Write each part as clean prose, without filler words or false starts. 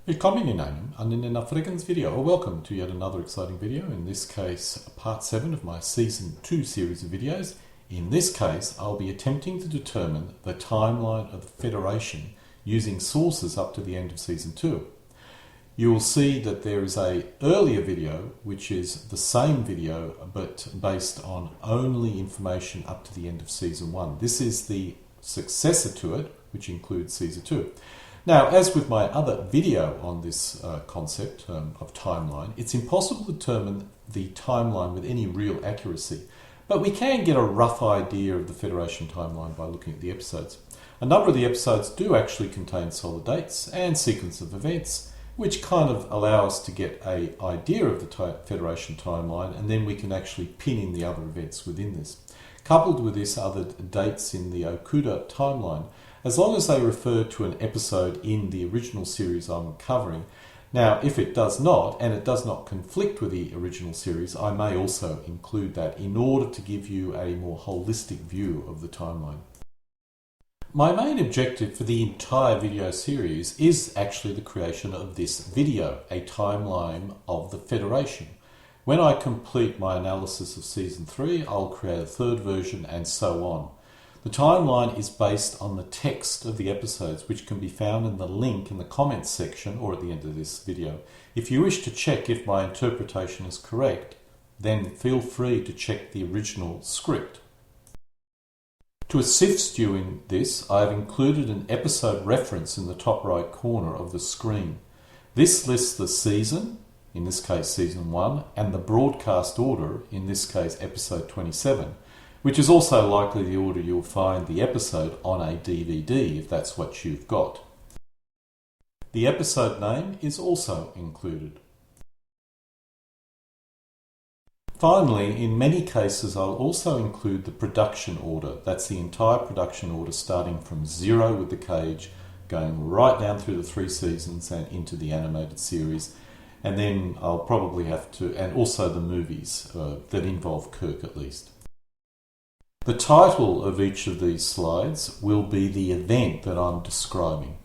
Willkommen in einem anderen Frequenz video, or welcome to yet another exciting video, in this case part 7 of my season 2 series of videos. In this case I'll be attempting to determine the timeline of the Federation using sources up to the end of season 2. You will see that there is an earlier video which is the same video but based on only information up to the end of season 1. This is the successor to it, which includes season 2. Now, as with my other video on this concept of timeline, it's impossible to determine the timeline with any real accuracy, but we can get a rough idea of the Federation timeline by looking at the episodes. A number of the episodes do actually contain solid dates and sequence of events, which kind of allow us to get an idea of the Federation timeline, and then we can actually pin in the other events within this. Coupled with this are the dates in the Okuda timeline, as long as they refer to an episode in the original series I'm covering. Now, if it does not, and it does not conflict with the original series, I may also include that in order to give you a more holistic view of the timeline. My main objective for the entire video series is actually the creation of this video, a timeline of the Federation. When I complete my analysis of Season 3, I'll create a third version and so on. The timeline is based on the text of the episodes, which can be found in the link in the comments section or at the end of this video. If you wish to check if my interpretation is correct, then feel free to check the original script. To assist you in this, I have included an episode reference in the top right corner of the screen. This lists the season, in this case season 1, and the broadcast order, in this case episode 27, which is also likely the order you'll find the episode on a DVD if that's what you've got. The episode name is also included. Finally, in many cases I'll also include the production order. That's the entire production order, starting from 0 with the cage, going right down through the 3 seasons and into the animated series. And then I'll probably have to, and also the movies that involve Kirk at least. The title of each of these slides will be the event that I'm describing.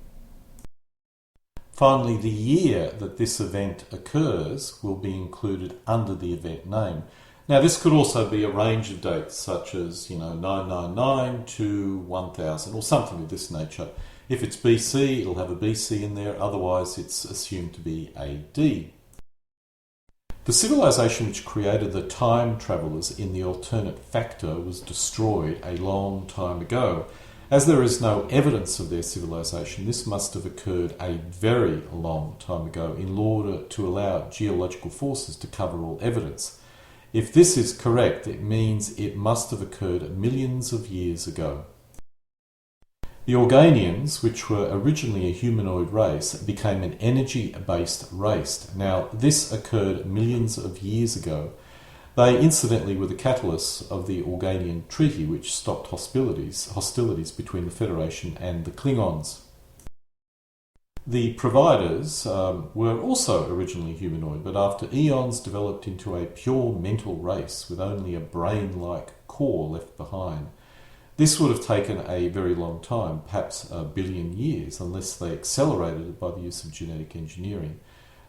Finally, the year that this event occurs will be included under the event name. Now, this could also be a range of dates, such as 999 to 1000 or something of this nature. If it's BC, it'll have a BC in there, otherwise it's assumed to be AD. The civilization which created the time travelers in the alternate factor was destroyed a long time ago. As there is no evidence of their civilization, this must have occurred a very long time ago in order to allow geological forces to cover all evidence. If this is correct, it means it must have occurred millions of years ago. The Organians, which were originally a humanoid race, became an energy-based race. Now, this occurred millions of years ago. They incidentally were the catalysts of the Organian Treaty, which stopped hostilities between the Federation and the Klingons. The Providers were also originally humanoid, but after eons developed into a pure mental race with only a brain-like core left behind. This would have taken a very long time, perhaps a billion years, unless they accelerated it by the use of genetic engineering.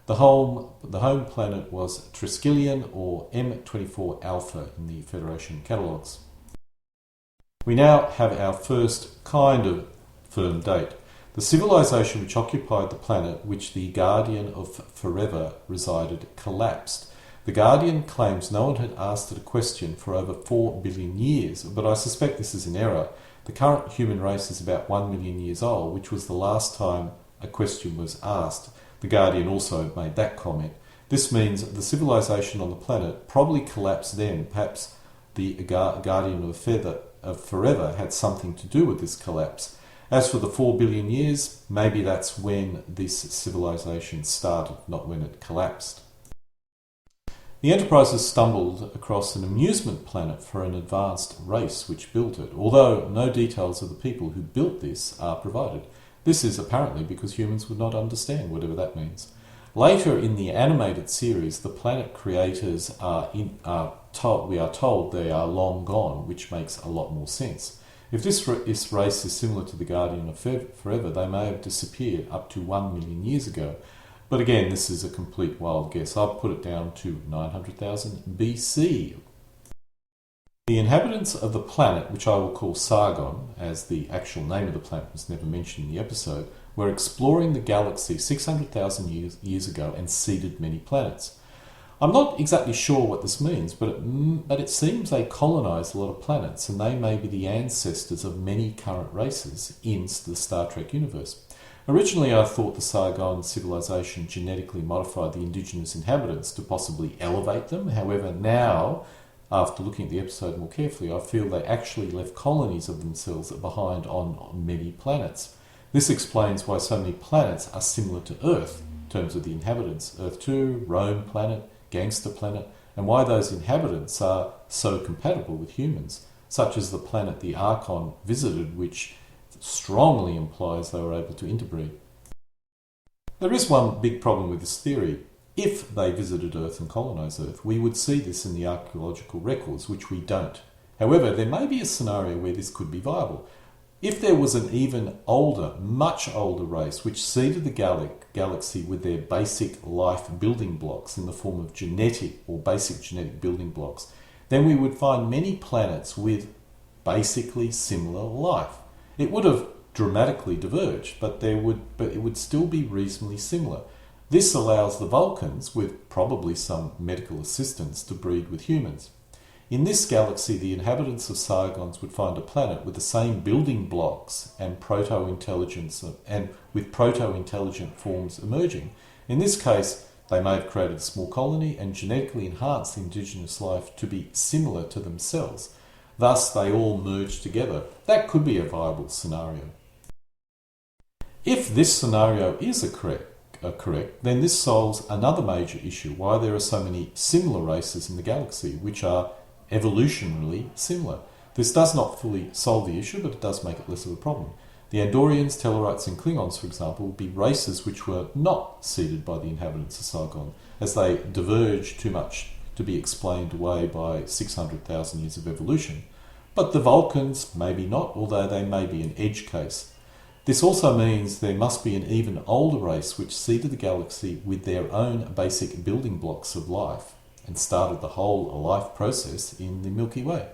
The home planet was Triskelion, or M24 Alpha in the Federation catalogues. We now have our first kind of firm date. The civilization which occupied the planet which the Guardian of Forever resided collapsed. The Guardian claims no one had asked it a question for over 4 billion years, but I suspect this is an error. The current human race is about 1 million years old, which was the last time a question was asked. The Guardian also made that comment. This means the civilization on the planet probably collapsed then. Perhaps the Guardian of Forever had something to do with this collapse. As for the 4 billion years, maybe that's when this civilization started, not when it collapsed. The Enterprises stumbled across an amusement planet for an advanced race which built it, although no details of the people who built this are provided. This is apparently because humans would not understand, whatever that means. Later in the animated series, the planet creators we are told they are long gone, which makes a lot more sense. If this race is similar to the Guardian of Forever, they may have disappeared up to 1 million years ago. But again, this is a complete wild guess. I've put it down to 900,000 BC. The inhabitants of the planet, which I will call Sargon, as the actual name of the planet was never mentioned in the episode, were exploring the galaxy 600,000 years ago and seeded many planets. I'm not exactly sure what this means, but it seems they colonised a lot of planets, and they may be the ancestors of many current races in the Star Trek universe. Originally, I thought the Sargon civilization genetically modified the indigenous inhabitants to possibly elevate them. However, now, after looking at the episode more carefully, I feel they actually left colonies of themselves behind on many planets. This explains why so many planets are similar to Earth in terms of the inhabitants. Earth 2, Rome planet, Gangster planet, and why those inhabitants are so compatible with humans, such as the planet the Archon visited, which strongly implies they were able to interbreed. There is one big problem with this theory. If they visited Earth and colonised Earth, we would see this in the archaeological records, which we don't. However, there may be a scenario where this could be viable. If there was an even older, much older race which seeded the galaxy with their basic life building blocks in the form of genetic or basic genetic building blocks, then we would find many planets with basically similar life. It would have dramatically diverged, but it would still be reasonably similar. This allows the Vulcans, with probably some medical assistance, to breed with humans. In this galaxy, the inhabitants of Sargons would find a planet with the same building blocks and proto-intelligence, and with proto-intelligent forms emerging. In this case, they may have created a small colony and genetically enhanced the indigenous life to be similar to themselves. Thus, they all merge together. That could be a viable scenario. If this scenario is correct, then this solves another major issue, why there are so many similar races in the galaxy, which are evolutionarily similar. This does not fully solve the issue, but it does make it less of a problem. The Andorians, Tellarites and Klingons, for example, would be races which were not seeded by the inhabitants of Sargon, as they diverge too much to be explained away by 600,000 years of evolution. But the Vulcans, maybe not, although they may be an edge case. This also means there must be an even older race which seeded the galaxy with their own basic building blocks of life and started the whole life process in the Milky Way.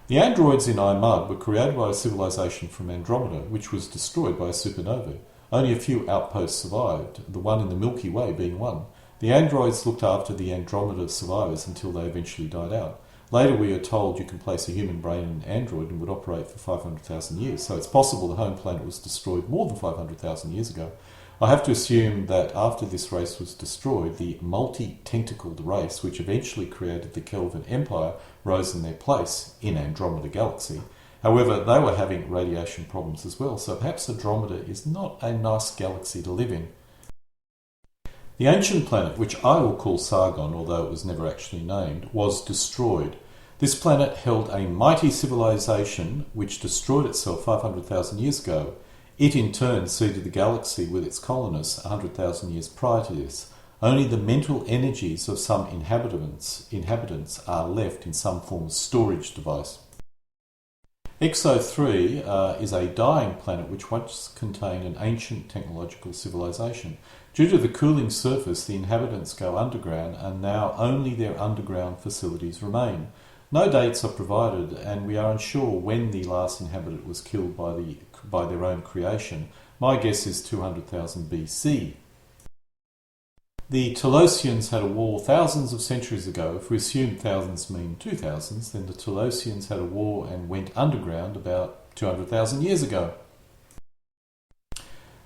The androids in Imud were created by a civilization from Andromeda, which was destroyed by a supernova. Only a few outposts survived, the one in the Milky Way being one. The androids looked after the Andromeda survivors until they eventually died out. Later we are told you can place a human brain in an android and would operate for 500,000 years, so it's possible the home planet was destroyed more than 500,000 years ago. I have to assume that after this race was destroyed, the multi-tentacled race, which eventually created the Kelvin Empire, rose in their place in Andromeda Galaxy. However, they were having radiation problems as well, so perhaps Andromeda is not a nice galaxy to live in. The ancient planet, which I will call Sargon, although it was never actually named, was destroyed. This planet held a mighty civilization which destroyed itself 500,000 years ago. It in turn seeded the galaxy with its colonists 100,000 years prior to this. Only the mental energies of some inhabitants are left in some form of storage device. Exo 3 is a dying planet which once contained an ancient technological civilization. Due to the cooling surface, the inhabitants go underground, and now only their underground facilities remain. No dates are provided, and we are unsure when the last inhabitant was killed by their own creation. My guess is 200,000 BC. The Telosians had a war thousands of centuries ago. If we assume thousands mean 2000s, then the Telosians had a war and went underground about 200,000 years ago.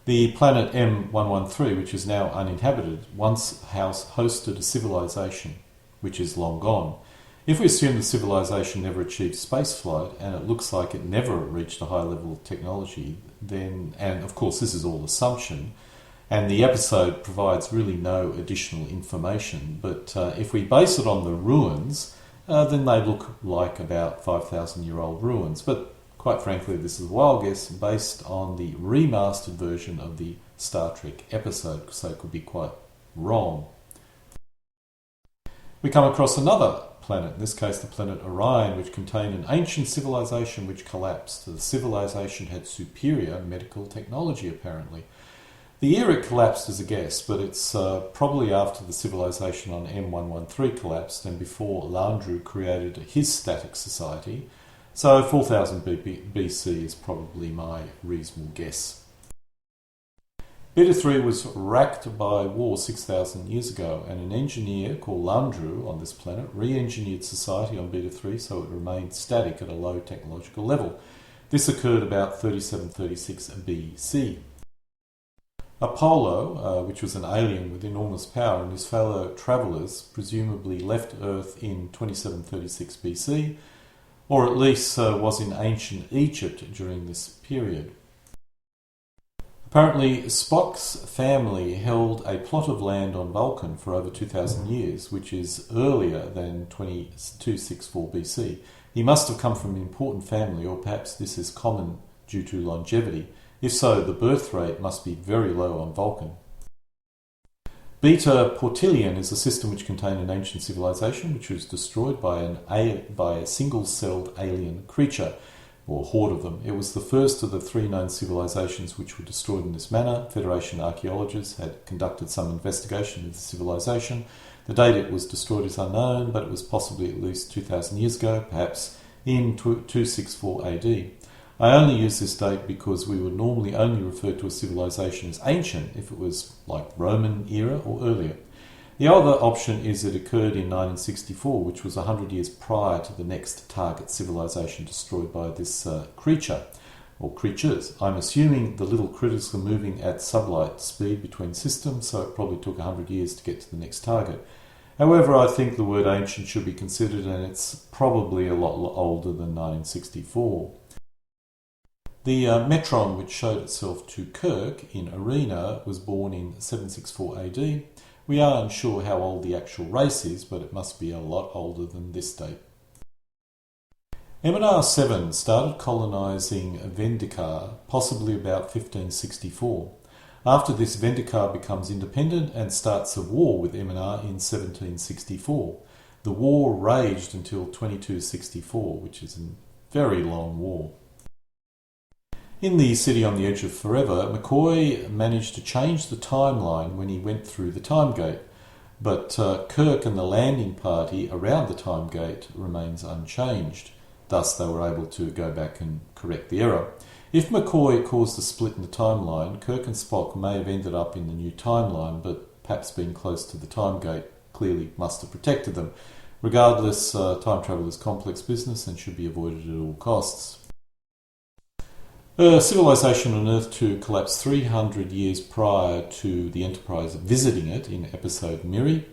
The planet M113, which is now uninhabited, once hosted a civilization which is long gone. If we assume the civilization never achieved spaceflight, and it looks like it never reached a high level of technology, then, and of course this is all assumption, and the episode provides really no additional information, but if we base it on the ruins, then they look like about 5,000-year-old ruins. But quite frankly, this is a wild guess based on the remastered version of the Star Trek episode, so it could be quite wrong. We come across another planet, in this case the planet Orion, which contained an ancient civilization which collapsed. The civilization had superior medical technology, apparently. The year it collapsed is a guess, but it's probably after the civilization on M113 collapsed and before Landru created his static society. So 4000 BC is probably my reasonable guess. Beta 3 was racked by war 6,000 years ago, and an engineer called Landru on this planet re-engineered society on Beta 3 so it remained static at a low technological level. This occurred about 3736 BC. Apollo, which was an alien with enormous power, and his fellow travellers presumably left Earth in 2736 BC, or at least was in ancient Egypt during this period. Apparently, Spock's family held a plot of land on Vulcan for over 2,000 years, which is earlier than 2264 BC. He must have come from an important family, or perhaps this is common due to longevity. If so, the birth rate must be very low on Vulcan. Beta Portillion is a system which contained an ancient civilization which was destroyed by a single-celled alien creature, or horde of them. It was the first of the 3 known civilizations which were destroyed in this manner. Federation archaeologists had conducted some investigation of the civilization. The date it was destroyed is unknown, but it was possibly at least 2,000 years ago, perhaps in 264 AD. I only use this date because we would normally only refer to a civilization as ancient if it was like Roman era or earlier. The other option is it occurred in 1964, which was 100 years prior to the next target civilization destroyed by this creature, or creatures. I'm assuming the little critters were moving at sublight speed between systems, so it probably took 100 years to get to the next target. However, I think the word ancient should be considered, and it's probably a lot older than 1964. The Metron, which showed itself to Kirk in Arena, was born in 764 AD. We are unsure how old the actual race is, but it must be a lot older than this date. Eminar 7 started colonising Vendikar, possibly about 1564. After this, Vendikar becomes independent and starts a war with Eminar in 1764. The war raged until 2264, which is a very long war. In the City on the Edge of Forever, McCoy managed to change the timeline when he went through the time gate, but Kirk and the landing party around the time gate remains unchanged. Thus, they were able to go back and correct the error. If McCoy caused a split in the timeline, Kirk and Spock may have ended up in the new timeline, but perhaps being close to the time gate clearly must have protected them. Regardless, time travel is complex business and should be avoided at all costs. Civilization on Earth 2 collapsed 300 years prior to the Enterprise visiting it in episode Miri,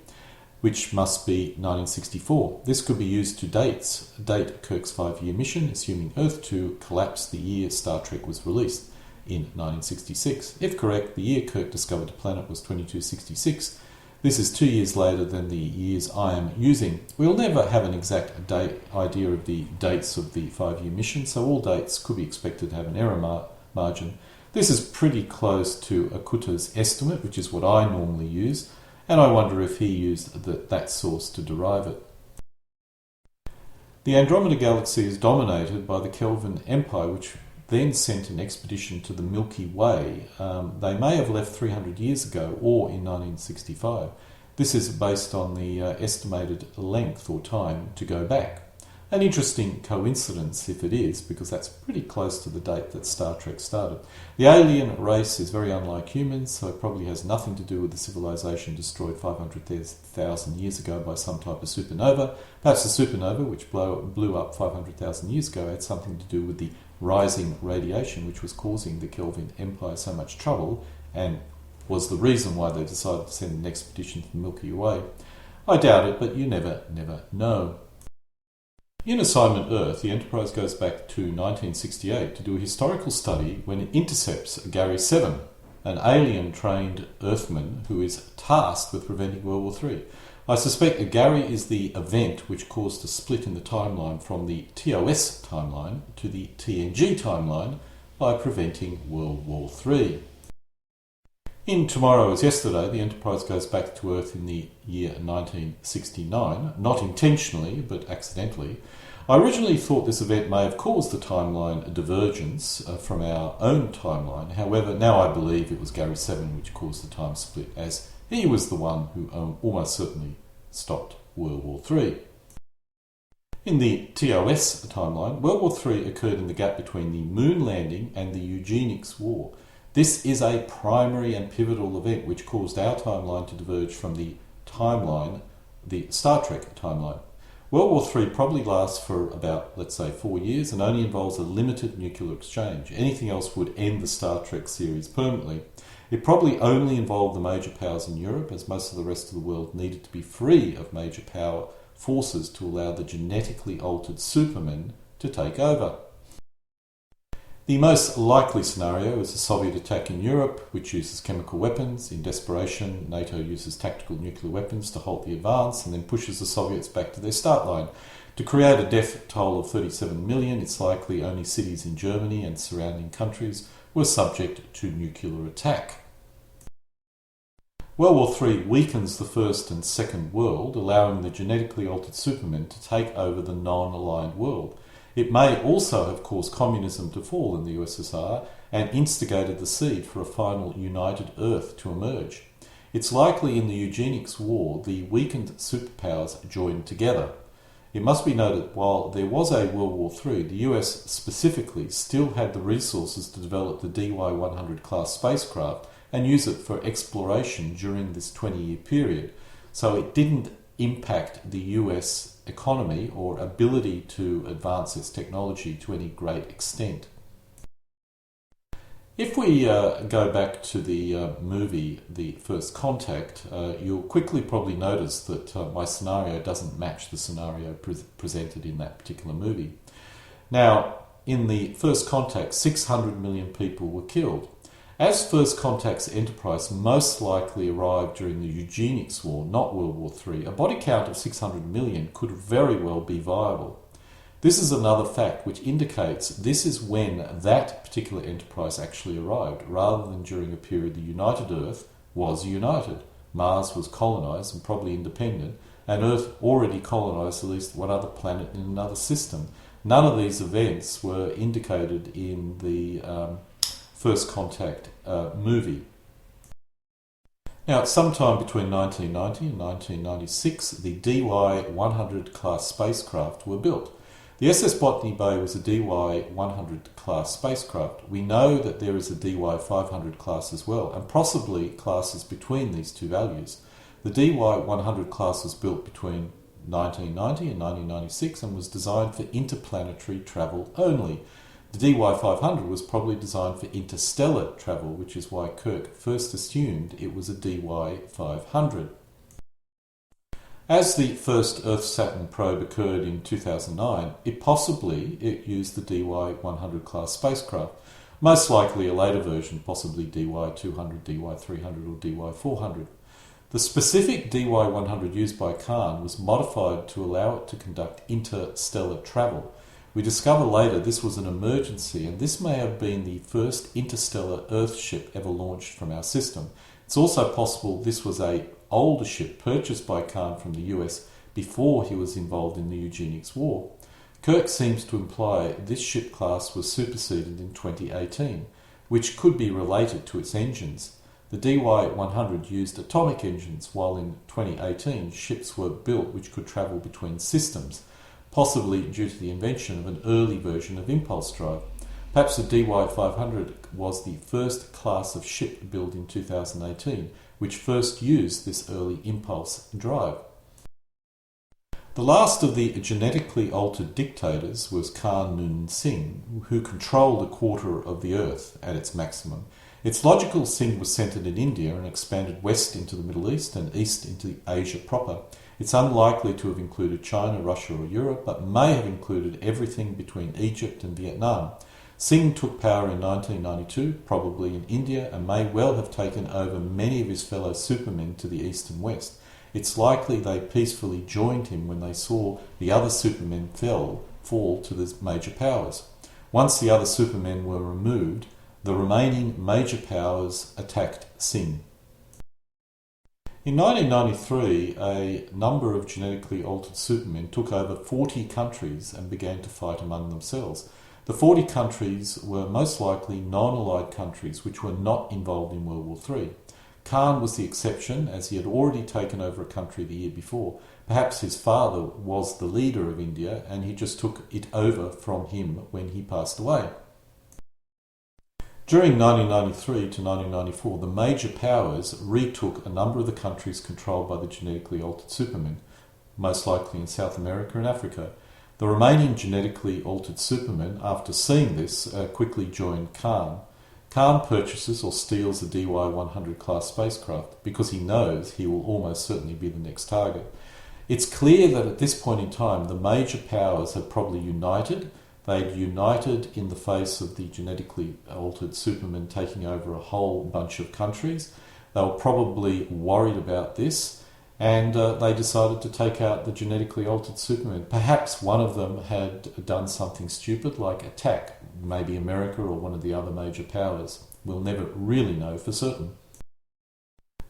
which must be 1964. This could be used to date Kirk's 5-year mission, assuming Earth 2 collapsed the year Star Trek was released in 1966. If correct, the year Kirk discovered the planet was 2266. This is 2 years later than the years I am using. We'll never have an exact idea of the dates of the 5-year mission, so all dates could be expected to have an error margin. This is pretty close to Akuta's estimate, which is what I normally use, and I wonder if he used that source to derive it. The Andromeda Galaxy is dominated by the Kelvin Empire, which then sent an expedition to the Milky Way. They may have left 300 years ago or in 1965. This is based on the estimated length or time to go back. An interesting coincidence if it is, because that's pretty close to the date that Star Trek started. The alien race is very unlike humans, so it probably has nothing to do with the civilization destroyed 500,000 years ago by some type of supernova. Perhaps the supernova, which blew up 500,000 years ago, had something to do with the rising radiation which was causing the Kelvin Empire so much trouble and was the reason why they decided to send an expedition to the Milky Way. I doubt it, but you never know. In Assignment Earth, the Enterprise goes back to 1968 to do a historical study when it intercepts Gary 7, an alien-trained Earthman who is tasked with preventing World War III. I suspect that Gary is the event which caused a split in the timeline from the TOS timeline to the TNG timeline by preventing World War III. In Tomorrow is Yesterday, the Enterprise goes back to Earth in the year 1969, not intentionally, but accidentally. I originally thought this event may have caused the timeline divergence from our own timeline. However, now I believe it was Gary Seven which caused the time split, as he was the one who almost certainly stopped World War III. In the TOS timeline, World War III occurred in the gap between the moon landing and the Eugenics War. This is a primary and pivotal event which caused our timeline to diverge from the timeline, the Star Trek timeline. World War III probably lasts for about, let's say, 4 years and only involves a limited nuclear exchange. Anything else would end the Star Trek series permanently. It probably only involved the major powers in Europe, as most of the rest of the world needed to be free of major power forces to allow the genetically altered supermen to take over. The most likely scenario is a Soviet attack in Europe, which uses chemical weapons. In desperation, NATO uses tactical nuclear weapons to halt the advance and then pushes the Soviets back to their start line. To create a death toll of 37 million, it's likely only cities in Germany and surrounding countries were subject to nuclear attack. World War III weakens the First and Second World, allowing the genetically altered supermen to take over the non-aligned world. It may also have caused communism to fall in the USSR and instigated the seed for a final united Earth to emerge. It's likely in the Eugenics War the weakened superpowers joined together. It must be noted, while there was a World War III, the US specifically still had the resources to develop the DY-100 class spacecraft and use it for exploration during this 20-year period, so it didn't impact the US economy or ability to advance its technology to any great extent. If we go back to the movie The First Contact, you'll quickly probably notice that my scenario doesn't match the scenario presented in that particular movie. Now, in The First Contact, 600 million people were killed. As First Contact's Enterprise most likely arrived during the Eugenics War, not World War III, a body count of 600 million could very well be viable. This is another fact which indicates this is when that particular Enterprise actually arrived, rather than during a period the united Earth was united. Mars was colonised and probably independent, and Earth already colonised at least one other planet in another system. None of these events were indicated in the First Contact movie. Now, at some time between 1990 and 1996, the DY-100 class spacecraft were built. The SS Botany Bay was a DY-100 class spacecraft. We know that there is a DY-500 class as well, and possibly classes between these two values. The DY-100 class was built between 1990 and 1996 and was designed for interplanetary travel only. The DY-500 was probably designed for interstellar travel, which is why Kirk first assumed it was a DY-500. As the first Earth-Saturn probe occurred in 2009, it used the DY-100 class spacecraft, most likely a later version, possibly DY-200, DY-300 or DY-400. The specific DY-100 used by Khan was modified to allow it to conduct interstellar travel. We discover later this was an emergency, and this may have been the first interstellar Earth ship ever launched from our system. It's also possible this was an older ship purchased by Khan from the US before he was involved in the Eugenics War. Kirk seems to imply this ship class was superseded in 2018, which could be related to its engines. The DY-100 used atomic engines, while in 2018 ships were built which could travel between systems, possibly due to the invention of an early version of impulse drive. Perhaps the DY-500 was the first class of ship built in 2018, which first used this early impulse drive. The last of the genetically altered dictators was Khan Noon Singh, who controlled a quarter of the Earth at its maximum. Its logical Singh was centred in India and expanded west into the Middle East and east into Asia proper. It's unlikely to have included China, Russia or Europe, but may have included everything between Egypt and Vietnam. Singh took power in 1992, probably in India, and may well have taken over many of his fellow supermen to the east and west. It's likely they peacefully joined him when they saw the other supermen fall to the major powers. Once the other supermen were removed, The remaining major powers attacked Sin. In 1993, a number of genetically altered supermen took over 40 countries and began to fight among themselves. The 40 countries were most likely non-allied countries which were not involved in World War III. Khan was the exception, as he had already taken over a country the year before. Perhaps his father was the leader of India and he just took it over from him when he passed away. During 1993 to 1994, the major powers retook a number of the countries controlled by the genetically altered supermen, most likely in South America and Africa. The remaining genetically altered supermen, after seeing this, quickly joined Khan. Khan purchases or steals a DY-100 class spacecraft because he knows he will almost certainly be the next target. It's clear that at this point in time, the major powers have probably united. They'd united in the face of the genetically altered supermen taking over a whole bunch of countries. They were probably worried about this, and they decided to take out the genetically altered supermen. Perhaps one of them had done something stupid like attack, maybe America or one of the other major powers. We'll never really know for certain.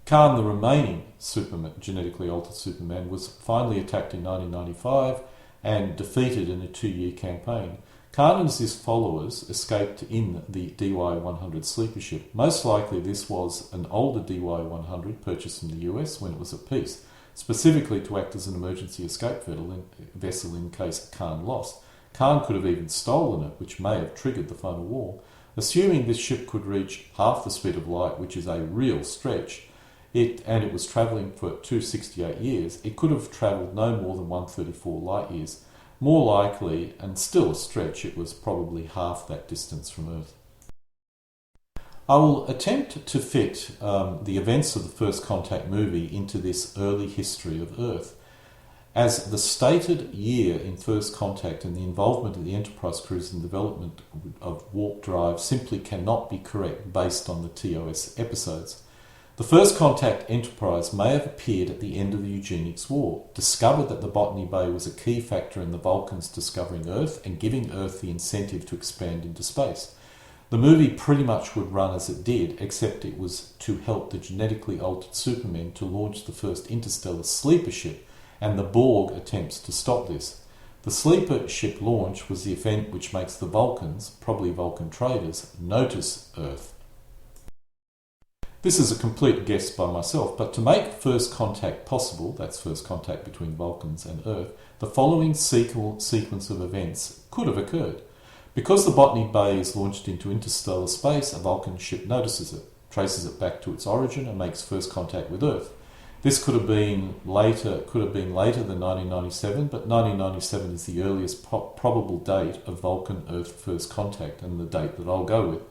Khan, the remaining genetically altered superman, was finally attacked in 1995 and defeated in a 2-year campaign. Khan and his followers escaped in the DY-100 sleeper ship. Most likely this was an older DY-100 purchased from the US when it was at peace, specifically to act as an emergency escape vessel in case Khan lost. Khan could have even stolen it, which may have triggered the final war. Assuming this ship could reach half the speed of light, which is a real stretch, and it was travelling for 268 years, it could have travelled no more than 134 light years. More likely, and still a stretch, it was probably half that distance from Earth. I will attempt to fit the events of the First Contact movie into this early history of Earth. As the stated year in First Contact and the involvement of the Enterprise crews in the development of warp drive simply cannot be correct based on the TOS episodes. The First Contact Enterprise may have appeared at the end of the Eugenics War, discovered that the Botany Bay was a key factor in the Vulcans discovering Earth and giving Earth the incentive to expand into space. The movie pretty much would run as it did, except it was to help the genetically altered supermen to launch the first interstellar sleeper ship, and the Borg attempts to stop this. The sleeper ship launch was the event which makes the Vulcans, probably Vulcan traders, notice Earth. This is a complete guess by myself, but to make First Contact possible, that's First Contact between Vulcans and Earth, the following sequence of events could have occurred. Because the Botany Bay is launched into interstellar space, a Vulcan ship notices it, traces it back to its origin, and makes first contact with Earth. This could have been later than 1997, but 1997 is the earliest probable date of Vulcan-Earth first contact, and the date that I'll go with.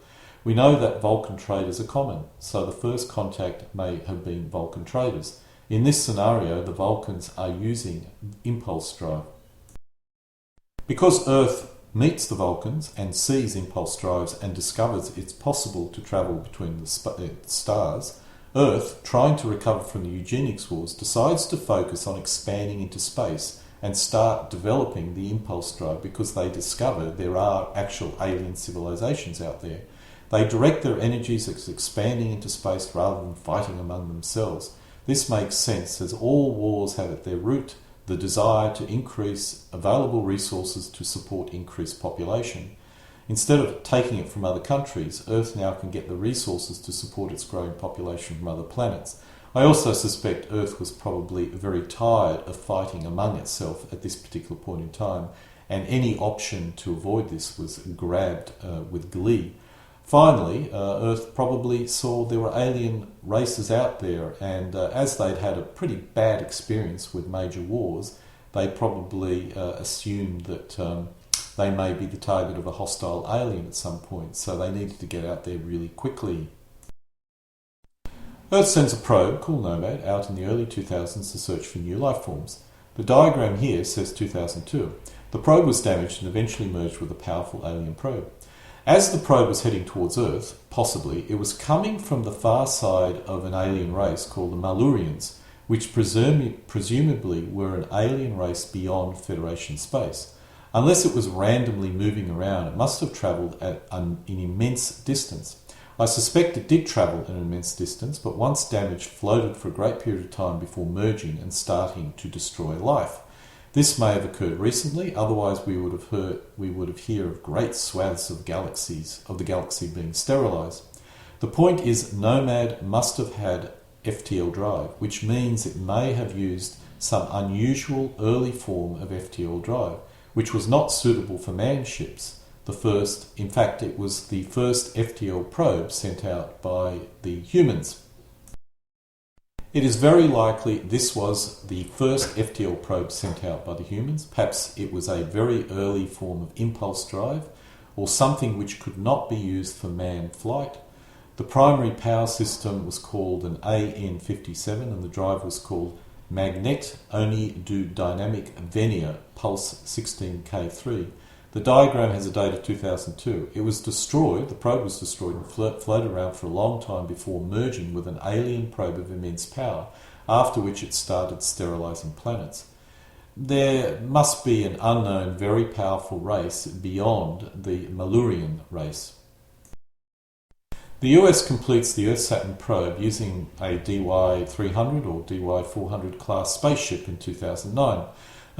We know that Vulcan traders are common, so the first contact may have been Vulcan traders. In this scenario, the Vulcans are using impulse drive. Because Earth meets the Vulcans and sees impulse drives and discovers it's possible to travel between the stars, Earth, trying to recover from the Eugenics Wars, decides to focus on expanding into space and start developing the impulse drive because they discover there are actual alien civilizations out there. They direct their energies as expanding into space rather than fighting among themselves. This makes sense as all wars have at their root the desire to increase available resources to support increased population. Instead of taking it from other countries, Earth now can get the resources to support its growing population from other planets. I also suspect Earth was probably very tired of fighting among itself at this particular point in time, and any option to avoid this was grabbed with glee. Finally, Earth probably saw there were alien races out there, and as they'd had a pretty bad experience with major wars, they probably assumed that they may be the target of a hostile alien at some point, so they needed to get out there really quickly. Earth sends a probe called Nomad out in the early 2000s to search for new life forms. The diagram here says 2002. The probe was damaged and eventually merged with a powerful alien probe. As the probe was heading towards Earth, possibly, it was coming from the far side of an alien race called the Malurians, which presumably were an alien race beyond Federation space. Unless it was randomly moving around, it must have travelled at an immense distance. I suspect it did travel an immense distance, but once damaged, floated for a great period of time before merging and starting to destroy life. This may have occurred recently, otherwise we would have heard of great swaths of the galaxy being sterilized. The point is, Nomad must have had FTL drive, which means it may have used some unusual early form of FTL drive, which was not suitable for manned ships. In fact, it was the first FTL probe sent out by the humans. It is very likely this was the first FTL probe sent out by the humans. Perhaps it was a very early form of impulse drive, or something which could not be used for manned flight. The primary power system was called an AN-57, and the drive was called Magnet Oni du Dynamic Venier Pulse 16K3. The diagram has a date of 2002. It was destroyed, the probe was destroyed and floated around for a long time before merging with an alien probe of immense power, after which it started sterilizing planets. There must be an unknown, very powerful race beyond the Malurian race. The US completes the Earth-Saturn probe using a DY-300 or DY-400 class spaceship in 2009.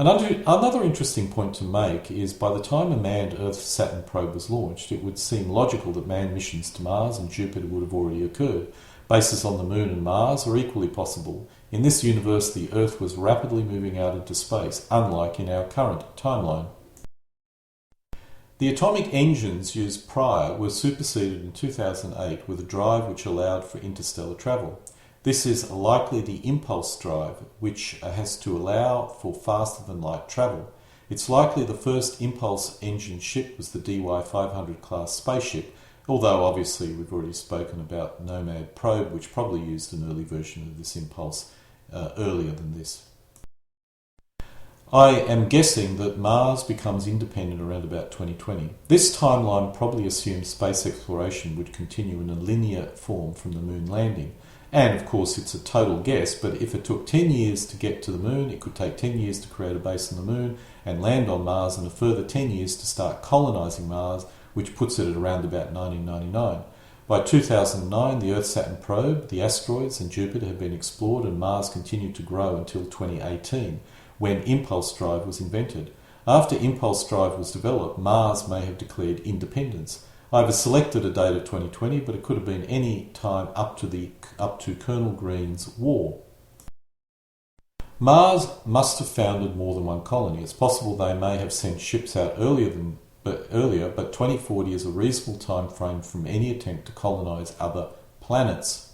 Another interesting point to make is by the time a manned Earth-Saturn probe was launched, it would seem logical that manned missions to Mars and Jupiter would have already occurred. Bases on the Moon and Mars are equally possible. In this universe, the Earth was rapidly moving out into space, unlike in our current timeline. The atomic engines used prior were superseded in 2008 with a drive which allowed for interstellar travel. This is likely the impulse drive, which has to allow for faster-than-light travel. It's likely the first impulse engine ship was the DY-500 class spaceship, although obviously we've already spoken about Nomad probe, which probably used an early version of this impulse earlier than this. I am guessing that Mars becomes independent around about 2020. This timeline probably assumes space exploration would continue in a linear form from the moon landing. And of course it's a total guess, but if it took 10 years to get to the moon, it could take 10 years to create a base on the moon and land on Mars, and a further 10 years to start colonising Mars, which puts it at around about 1999. By 2009, the Earth-Saturn probe, the asteroids and Jupiter had been explored, and Mars continued to grow until 2018, when impulse drive was invented. After impulse drive was developed, Mars may have declared independence. I have selected a date of 2020, but it could have been any time up to Colonel Green's war. Mars must have founded more than one colony. It's possible they may have sent ships out earlier, but 2040 is a reasonable time frame from any attempt to colonise other planets.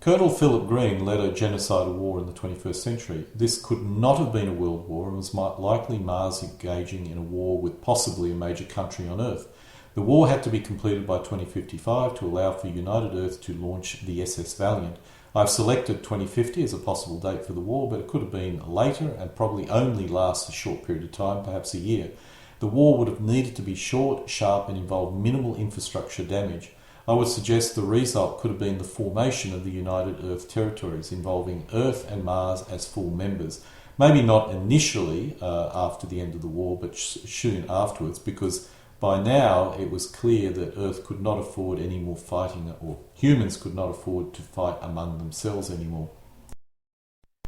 Colonel Philip Green led a genocidal war in the 21st century. This could not have been a world war and was likely Mars engaging in a war with possibly a major country on Earth. The war had to be completed by 2055 to allow for United Earth to launch the SS Valiant. I've selected 2050 as a possible date for the war, but it could have been later and probably only last a short period of time, perhaps a year. The war would have needed to be short, sharp, and involve minimal infrastructure damage. I would suggest the result could have been the formation of the United Earth Territories, involving Earth and Mars as full members. Maybe not initially after the end of the war, but soon afterwards, because by now it was clear that Earth could not afford any more fighting, or humans could not afford to fight among themselves anymore.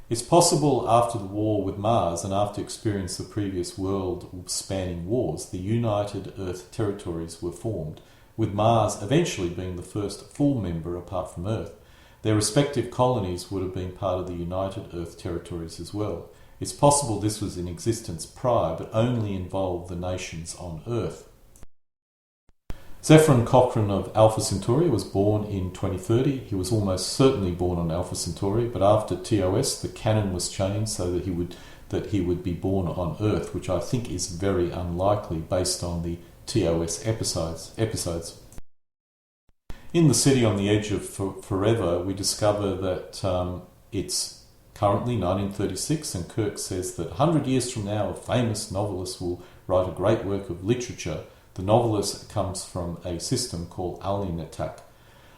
It's possible after the war with Mars and after experiencing the previous world-spanning wars, the United Earth Territories were formed, with Mars eventually being the first full member apart from Earth. Their respective colonies would have been part of the United Earth Territories as well. It's possible this was in existence prior, but only involved the nations on Earth. Zephyrin Cochrane of Alpha Centauri was born in 2030. He was almost certainly born on Alpha Centauri, but after TOS, the canon was changed so that he would be born on Earth, which I think is very unlikely based on the TOS episodes. In The City on the Edge of Forever, we discover that it's currently 1936, and Kirk says that 100 years from now, a famous novelist will write a great work of literature. The novelist comes from a system called Alnitak.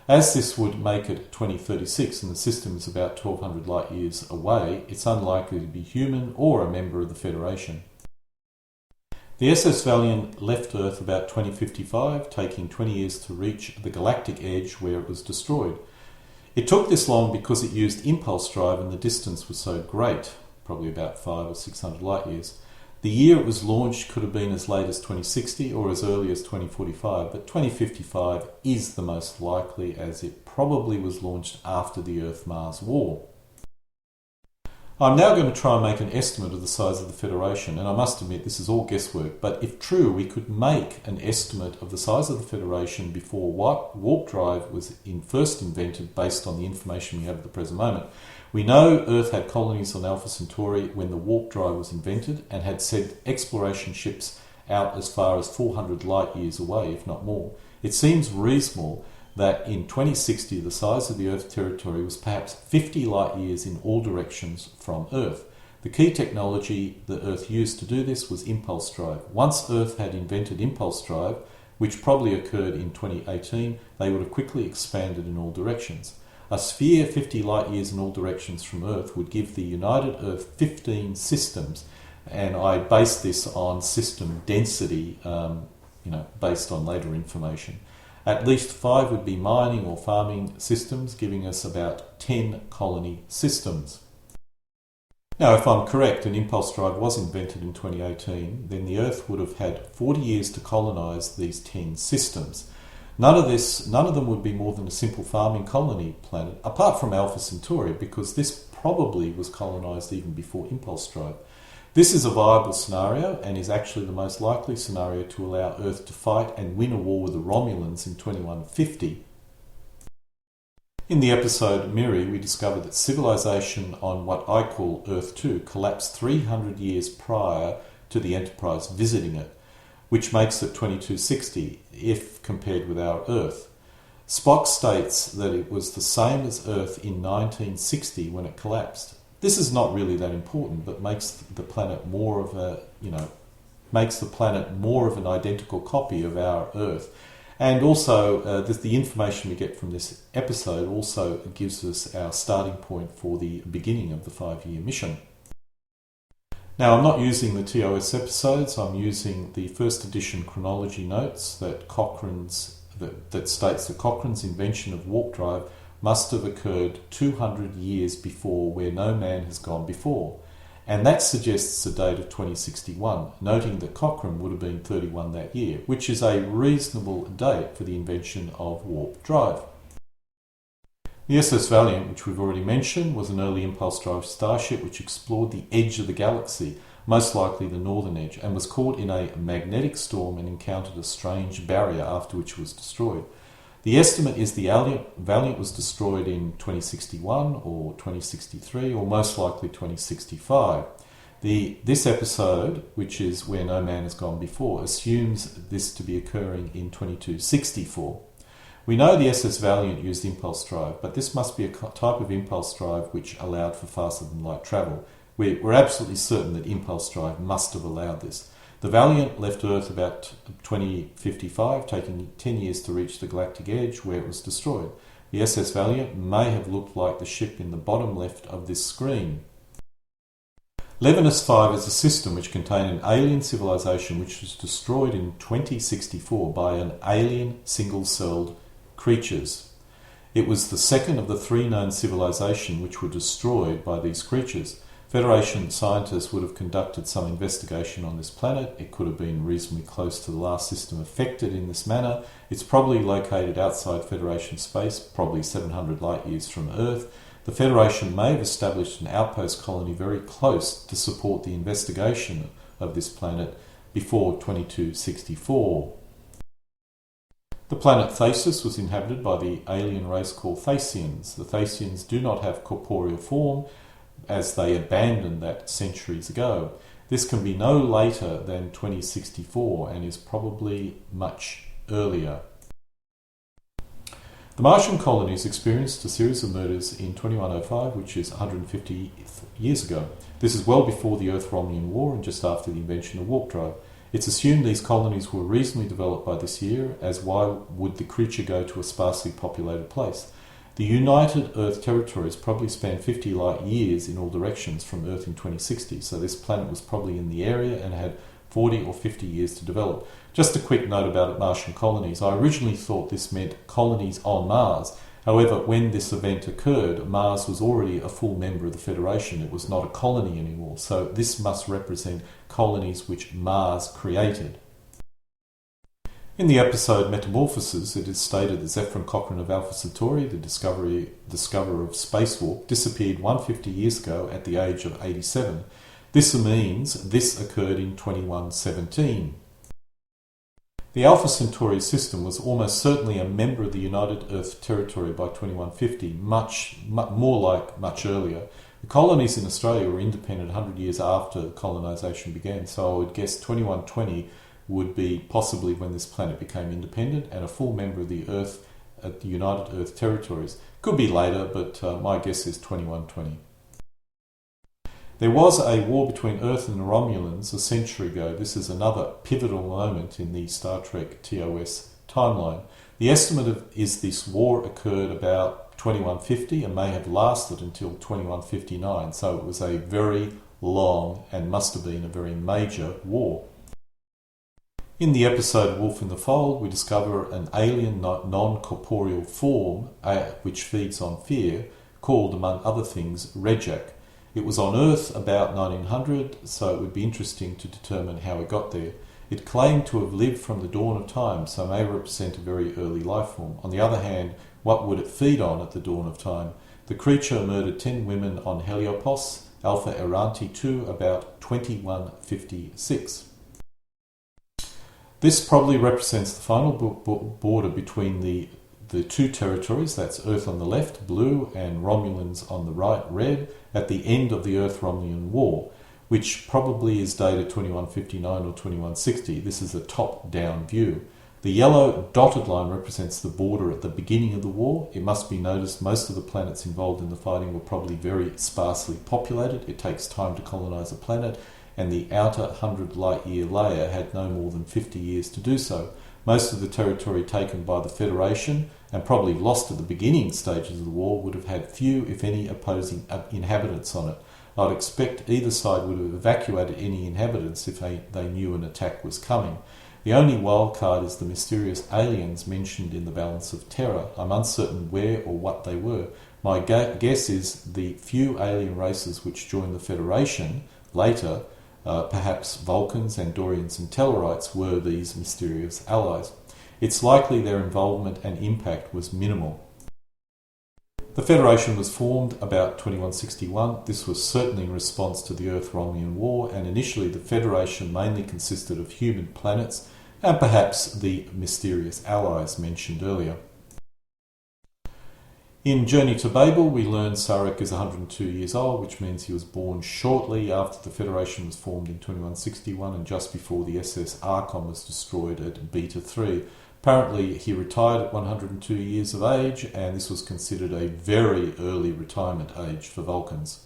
As this would make it 2036 and the system is about 1200 light years away, it's unlikely to be human or a member of the Federation. The SS Valiant left Earth about 2055, taking 20 years to reach the galactic edge where it was destroyed. It took this long because it used impulse drive and the distance was so great, probably about 500 or 600 light years. The year it was launched could have been as late as 2060 or as early as 2045, but 2055 is the most likely, as it probably was launched after the Earth-Mars War. I'm now going to try and make an estimate of the size of the Federation, and I must admit this is all guesswork, but if true, we could make an estimate of the size of the Federation before warp drive was first invented based on the information we have at the present moment. We know Earth had colonies on Alpha Centauri when the warp drive was invented and had sent exploration ships out as far as 400 light years away, if not more. It seems reasonable that in 2060 the size of the Earth territory was perhaps 50 light years in all directions from Earth. The key technology that Earth used to do this was impulse drive. Once Earth had invented impulse drive, which probably occurred in 2018, they would have quickly expanded in all directions. A sphere 50 light years in all directions from Earth would give the United Earth 15 systems, and I based this on system density, based on later information. At least 5 would be mining or farming systems, giving us about 10 colony systems. Now, if I'm correct and impulse drive was invented in 2018, then the Earth would have had 40 years to colonise these 10 systems. None of them would be more than a simple farming colony planet, apart from Alpha Centauri, because this probably was colonised even before impulse drive. This is a viable scenario and is actually the most likely scenario to allow Earth to fight and win a war with the Romulans in 2150. In the episode Miri, we discovered that civilization on what I call Earth 2 collapsed 300 years prior to the Enterprise visiting it, which makes it 2260 if compared with our Earth. Spock states that it was the same as Earth in 1960 when it collapsed. This is not really that important, but makes the planet more of an identical copy of our Earth. And also, the information we get from this episode also gives us our starting point for the beginning of the 5-year mission. Now, I'm not using the TOS episodes. I'm using the first edition chronology notes that states that Cochrane's invention of warp drive must have occurred 200 years before, where no man has gone before. And that suggests a date of 2061, noting that Cochrane would have been 31 that year, which is a reasonable date for the invention of warp drive. The SS Valiant, which we've already mentioned, was an early impulse drive starship which explored the edge of the galaxy, most likely the northern edge, and was caught in a magnetic storm and encountered a strange barrier after which it was destroyed. The estimate is the Valiant was destroyed in 2061 or 2063 or most likely 2065. This episode, which is where no man has gone before, assumes this to be occurring in 2264. We know the SS Valiant used impulse drive, but this must be a type of impulse drive which allowed for faster than light travel. We're absolutely certain that impulse drive must have allowed this. The Valiant left Earth about 2055, taking 10 years to reach the galactic edge where it was destroyed. The SS Valiant may have looked like the ship in the bottom left of this screen. Levinas 5 is a system which contained an alien civilization which was destroyed in 2064 by an alien single-celled creatures. It was the second of the 3 known civilizations which were destroyed by these creatures. Federation scientists would have conducted some investigation on this planet. It could have been reasonably close to the last system affected in this manner. It's probably located outside Federation space, probably 700 light years from Earth. The Federation may have established an outpost colony very close to support the investigation of this planet before 2264. The planet Thasus was inhabited by the alien race called Thasians. The Thasians do not have corporeal form, as they abandoned that centuries ago. This can be no later than 2064 and is probably much earlier. The Martian colonies experienced a series of murders in 2105, which is 150 years ago. This is well before the Earth-Romulan War and just after the invention of warp drive. It's assumed these colonies were reasonably developed by this year, as why would the creature go to a sparsely populated place? The United Earth territories probably span 50 light years in all directions from Earth in 2060, so this planet was probably in the area and had 40 or 50 years to develop. Just a quick note about Martian colonies. I originally thought this meant colonies on Mars. However, when this event occurred, Mars was already a full member of the Federation. It was not a colony anymore. So this must represent colonies which Mars created. In the episode Metamorphosis, it is stated that Zephyr Cochrane of Alpha Centauri, the discoverer of spacewalk, disappeared 150 years ago at the age of 87. This means this occurred in 2117. The Alpha Centauri system was almost certainly a member of the United Earth Territory by 2150, much earlier. The colonies in Australia were independent 100 years after colonisation began, so I would guess 2120 would be possibly when this planet became independent and a full member of the Earth at the United Earth Territories. Could be later, but my guess is 2120. There was a war between Earth and the Romulans a century ago. This is another pivotal moment in the Star Trek TOS timeline. The estimate is this war occurred about 2150 and may have lasted until 2159, so it was a very long and must have been a very major war. In the episode Wolf in the Fold, we discover an alien non-corporeal form which feeds on fear, called, among other things, Rejak. It was on Earth about 1900, so it would be interesting to determine how it got there. It claimed to have lived from the dawn of time, so may represent a very early life form. On the other hand, what would it feed on at the dawn of time? The creature murdered 10 women on Heliopos, Alpha Eranti 2, about 2156. This probably represents the final border between the two territories, that's Earth on the left, blue, and Romulans on the right, red, at the end of the Earth-Romulan War, which probably is dated 2159 or 2160. This is a top-down view. The yellow dotted line represents the border at the beginning of the war. It must be noticed most of the planets involved in the fighting were probably very sparsely populated. It takes time to colonize a planet, and the outer 100 light-year layer had no more than 50 years to do so. Most of the territory taken by the Federation, and probably lost at the beginning stages of the war, would have had few, if any, opposing inhabitants on it. I'd expect either side would have evacuated any inhabitants if they knew an attack was coming. The only wild card is the mysterious aliens mentioned in the Balance of Terror. I'm uncertain where or what they were. My guess is the few alien races which joined the Federation later, perhaps Vulcans, Andorians and Tellarites, were these mysterious allies. It's likely their involvement and impact was minimal. The Federation was formed about 2161. This was certainly in response to the Earth-Romulan War, and initially the Federation mainly consisted of human planets and perhaps the mysterious allies mentioned earlier. In Journey to Babel, we learn Sarek is 102 years old, which means he was born shortly after the Federation was formed in 2161 and just before the SS Archon was destroyed at Beta 3. Apparently, he retired at 102 years of age, and this was considered a very early retirement age for Vulcans.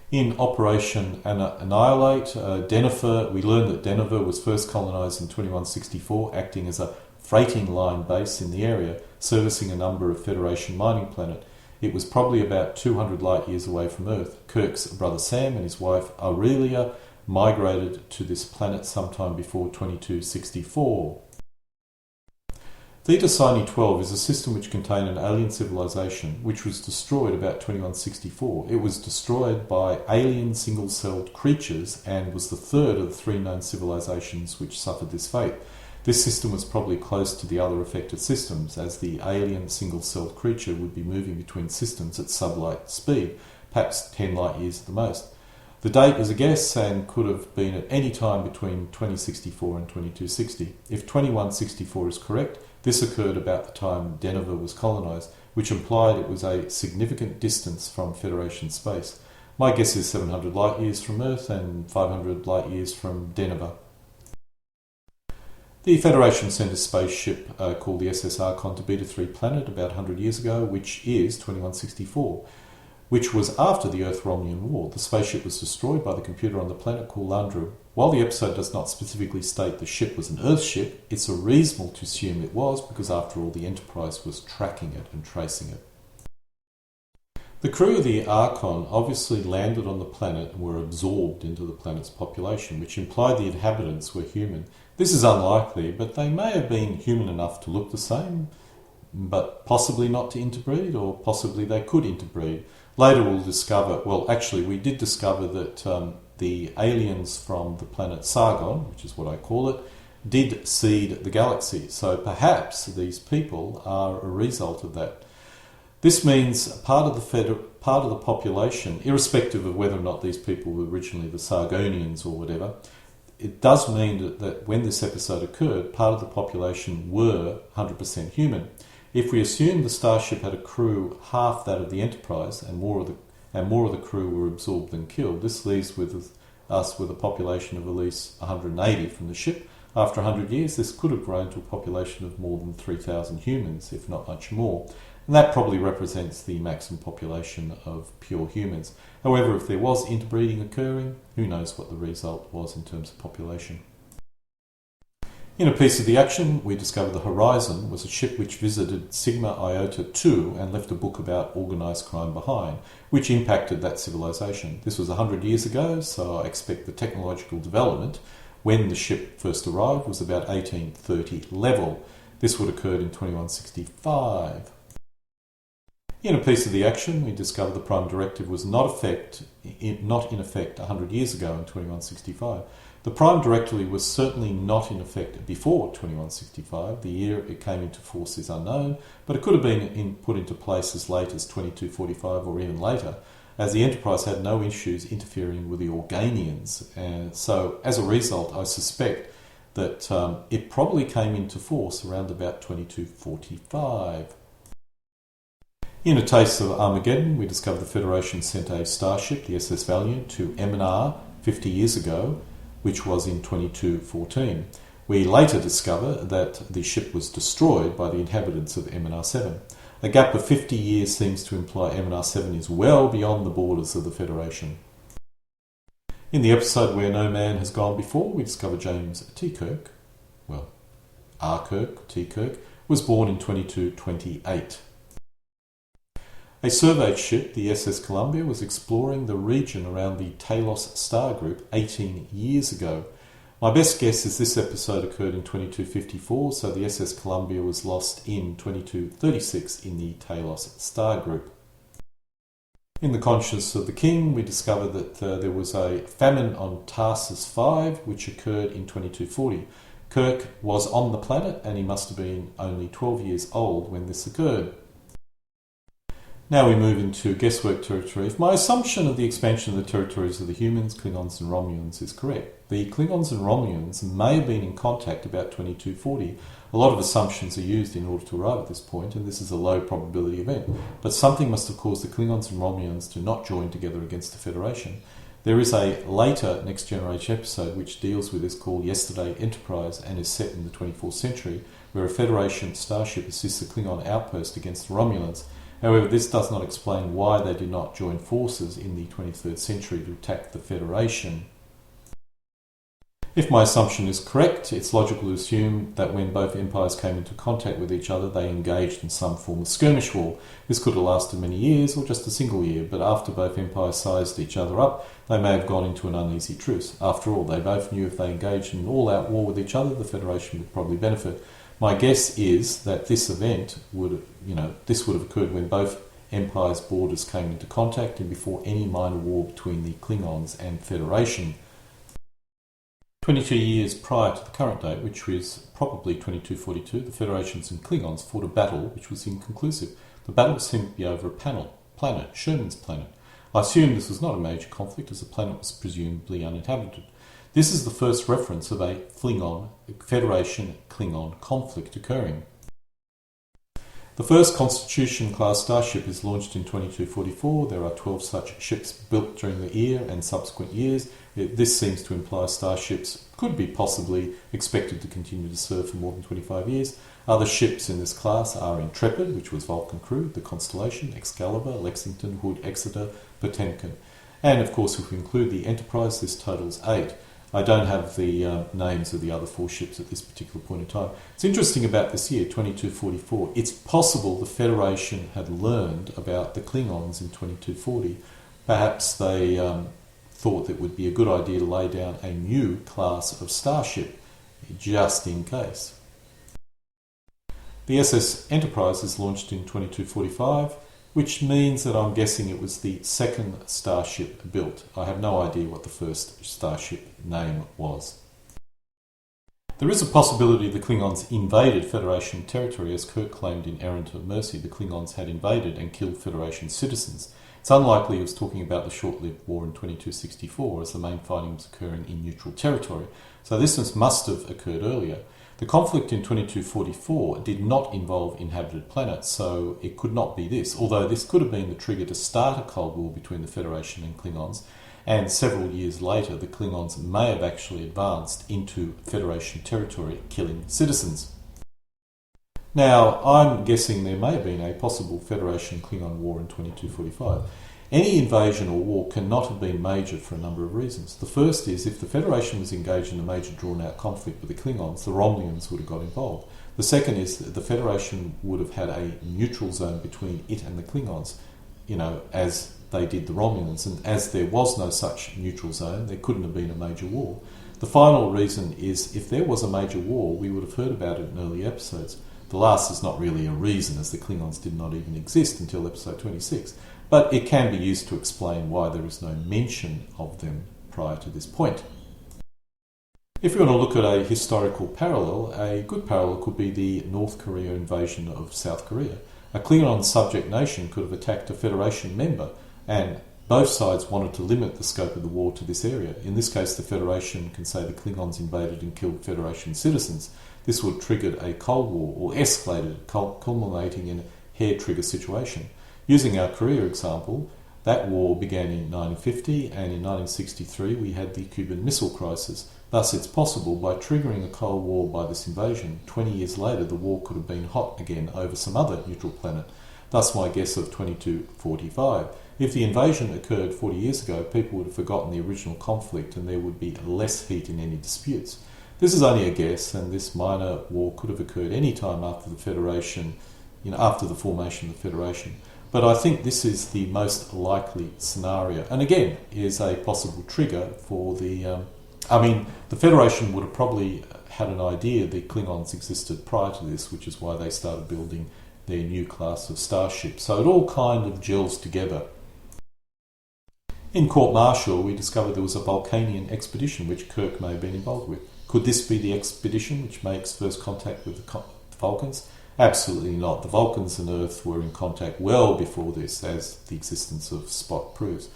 In Operation Annihilate, Denver, we learn that Denver was first colonised in 2164, acting as a freighting line base in the area, servicing a number of Federation mining planets. It was probably about 200 light years away from Earth. Kirk's brother Sam and his wife Aurelia migrated to this planet sometime before 2264. Theta Cygni 12 is a system which contained an alien civilization which was destroyed about 2164. It was destroyed by alien single-celled creatures and was the third of the three known civilizations which suffered this fate. This system was probably close to the other affected systems, as the alien single-celled creature would be moving between systems at sublight speed, perhaps 10 light years at the most. The date is a guess and could have been at any time between 2064 and 2260. If 2164 is correct, this occurred about the time Denver was colonised, which implied it was a significant distance from Federation space. My guess is 700 light years from Earth and 500 light years from Denver. The Federation sent a spaceship called the SS Archon to Beta 3 planet about 100 years ago, which is 2164, which was after the Earth-Romulan War. The spaceship was destroyed by the computer on the planet called Landru. While the episode does not specifically state the ship was an Earth ship, it's reasonable to assume it was, because after all the Enterprise was tracking it and tracing it. The crew of the Archon obviously landed on the planet and were absorbed into the planet's population, which implied the inhabitants were human. This is unlikely, but they may have been human enough to look the same, but possibly not to interbreed, or possibly they could interbreed. Later we'll discover, well actually we did discover that the aliens from the planet Sargon, which is what I call it, did seed the galaxy. So perhaps these people are a result of that. This means part of the population, irrespective of whether or not these people were originally the Sargonians or whatever, it does mean that when this episode occurred, part of the population were 100% human. If we assume the starship had a crew half that of the Enterprise and more of the crew were absorbed and killed, this leaves us with a population of at least 180 from the ship. After 100 years, this could have grown to a population of more than 3,000 humans, if not much more. And that probably represents the maximum population of pure humans. However, if there was interbreeding occurring, who knows what the result was in terms of population. In a piece of the action, we discovered the Horizon was a ship which visited Sigma Iota 2 and left a book about organised crime behind, which impacted that civilization. This was 100 years ago, so I expect the technological development when the ship first arrived was about 1830 level. This would have occurred in 2165. In a piece of the action, we discovered the Prime Directive was not in effect 100 years ago in 2165. The Prime Directive was certainly not in effect before 2165. The year it came into force is unknown, but it could have been put into place as late as 2245 or even later, as the Enterprise had no issues interfering with the Organians. And so, as a result, I suspect that it probably came into force around about 2245. In A Taste of Armageddon, we discovered the Federation sent a starship, the SS Valiant, to M&R 50 years ago, which was in 2214. We later discover that the ship was destroyed by the inhabitants of M&R7. A gap of 50 years seems to imply M&R7 is well beyond the borders of the Federation. In the episode Where No Man Has Gone Before, we discover James T. Kirk, R. Kirk, T. Kirk, was born in 2228. A surveyed ship, the SS Columbia, was exploring the region around the Talos star group 18 years ago. My best guess is this episode occurred in 2254, so the SS Columbia was lost in 2236 in the Talos star group. In The Conscience of the King, we discover that there was a famine on Tarsus V, which occurred in 2240. Kirk was on the planet, and he must have been only 12 years old when this occurred. Now we move into guesswork territory. If my assumption of the expansion of the territories of the humans, Klingons and Romulans is correct, the Klingons and Romulans may have been in contact about 2240. A lot of assumptions are used in order to arrive at this point, and this is a low probability event. But something must have caused the Klingons and Romulans to not join together against the Federation. There is a later Next Generation episode which deals with this called Yesterday Enterprise and is set in the 24th century, where a Federation starship assists a Klingon outpost against the Romulans. However, this does not explain why they did not join forces in the 23rd century to attack the Federation. If my assumption is correct, it's logical to assume that when both empires came into contact with each other, they engaged in some form of skirmish war. This could have lasted many years or just a single year, but after both empires sized each other up, they may have gone into an uneasy truce. After all, they both knew if they engaged in an all-out war with each other, the Federation would probably benefit. My guess is that this event would have occurred when both empires' borders came into contact and before any minor war between the Klingons and Federation. 22 years prior to the current date, which was probably 2242, the Federations and Klingons fought a battle which was inconclusive. The battle seemed to be over a planet, Sherman's planet. I assume this was not a major conflict as the planet was presumably uninhabited. This is the first reference of a Federation-Klingon conflict occurring. The first Constitution-class starship is launched in 2244. There are 12 such ships built during the year and subsequent years. This seems to imply starships could be possibly expected to continue to serve for more than 25 years. Other ships in this class are Intrepid, which was Vulcan crew, the Constellation, Excalibur, Lexington, Hood, Exeter, Potemkin. And of course, if we include the Enterprise, this totals 8. I don't have the names of the other 4 ships at this particular point in time. It's interesting about this year, 2244. It's possible the Federation had learned about the Klingons in 2240. Perhaps they thought that it would be a good idea to lay down a new class of starship, just in case. The SS Enterprise is launched in 2245, which means that I'm guessing it was the second starship built. I have no idea what the first starship name was. There is a possibility the Klingons invaded Federation territory, as Kirk claimed in Errand of Mercy. The Klingons had invaded and killed Federation citizens. It's unlikely he was talking about the short-lived war in 2264, as the main fighting was occurring in neutral territory. So this must have occurred earlier. The conflict in 2244 did not involve inhabited planets, so it could not be this, although this could have been the trigger to start a Cold War between the Federation and Klingons, and several years later the Klingons may have actually advanced into Federation territory, killing citizens. Now, I'm guessing there may have been a possible Federation-Klingon war in 2245. Any invasion or war cannot have been major for a number of reasons. The first is, if the Federation was engaged in a major drawn-out conflict with the Klingons, the Romulans would have got involved. The second is that the Federation would have had a neutral zone between it and the Klingons, as they did the Romulans, and as there was no such neutral zone, there couldn't have been a major war. The final reason is, if there was a major war, we would have heard about it in early episodes. The last is not really a reason, as the Klingons did not even exist until episode 26. But it can be used to explain why there is no mention of them prior to this point. If we want to look at a historical parallel, a good parallel could be the North Korea invasion of South Korea. A Klingon subject nation could have attacked a Federation member, and both sides wanted to limit the scope of the war to this area. In this case, the Federation can say the Klingons invaded and killed Federation citizens. This would have triggered a Cold War, or escalated, culminating in a hair-trigger situation. Using our Korea example, that war began in 1950, and in 1963 we had the Cuban Missile Crisis. Thus, it's possible, by triggering a Cold War by this invasion, 20 years later the war could have been hot again over some other neutral planet. Thus my guess of 2245. If the invasion occurred 40 years ago, people would have forgotten the original conflict and there would be less heat in any disputes. This is only a guess, and this minor war could have occurred any time after the Federation, after the formation of the Federation. But I think this is the most likely scenario, and again is a possible trigger for the Federation would have probably had an idea that Klingons existed prior to this, which is why they started building their new class of starships. So it all kind of gels together. In Court Martial, we discovered there was a Vulcanian expedition which Kirk may have been involved with. Could this be the expedition which makes first contact with the Vulcans? Absolutely not. The Vulcans and Earth were in contact well before this, as the existence of Spock proves.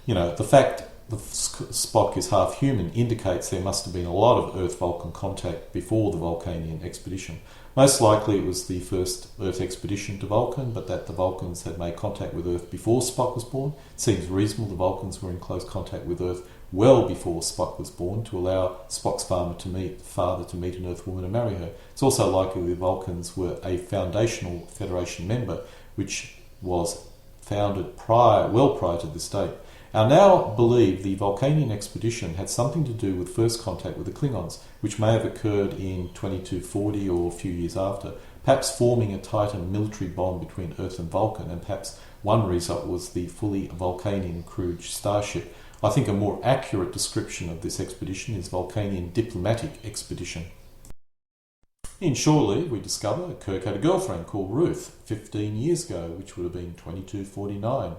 The fact that Spock is half human indicates there must have been a lot of Earth-Vulcan contact before the Vulcanian expedition. Most likely it was the first Earth expedition to Vulcan, but that the Vulcans had made contact with Earth before Spock was born. It seems reasonable the Vulcans were in close contact with Earth well before Spock was born, to allow Spock's father to meet an Earth woman and marry her. It's also likely the Vulcans were a foundational Federation member, which was founded well prior to this date. I now believe the Vulcanian expedition had something to do with first contact with the Klingons, which may have occurred in 2240 or a few years after, perhaps forming a tighter military bond between Earth and Vulcan, and perhaps one result was the fully Vulcanian crewed starship. I think a more accurate description of this expedition is Vulcanian diplomatic expedition. In Shorely, we discover Kirk had a girlfriend called Ruth 15 years ago, which would have been 2249.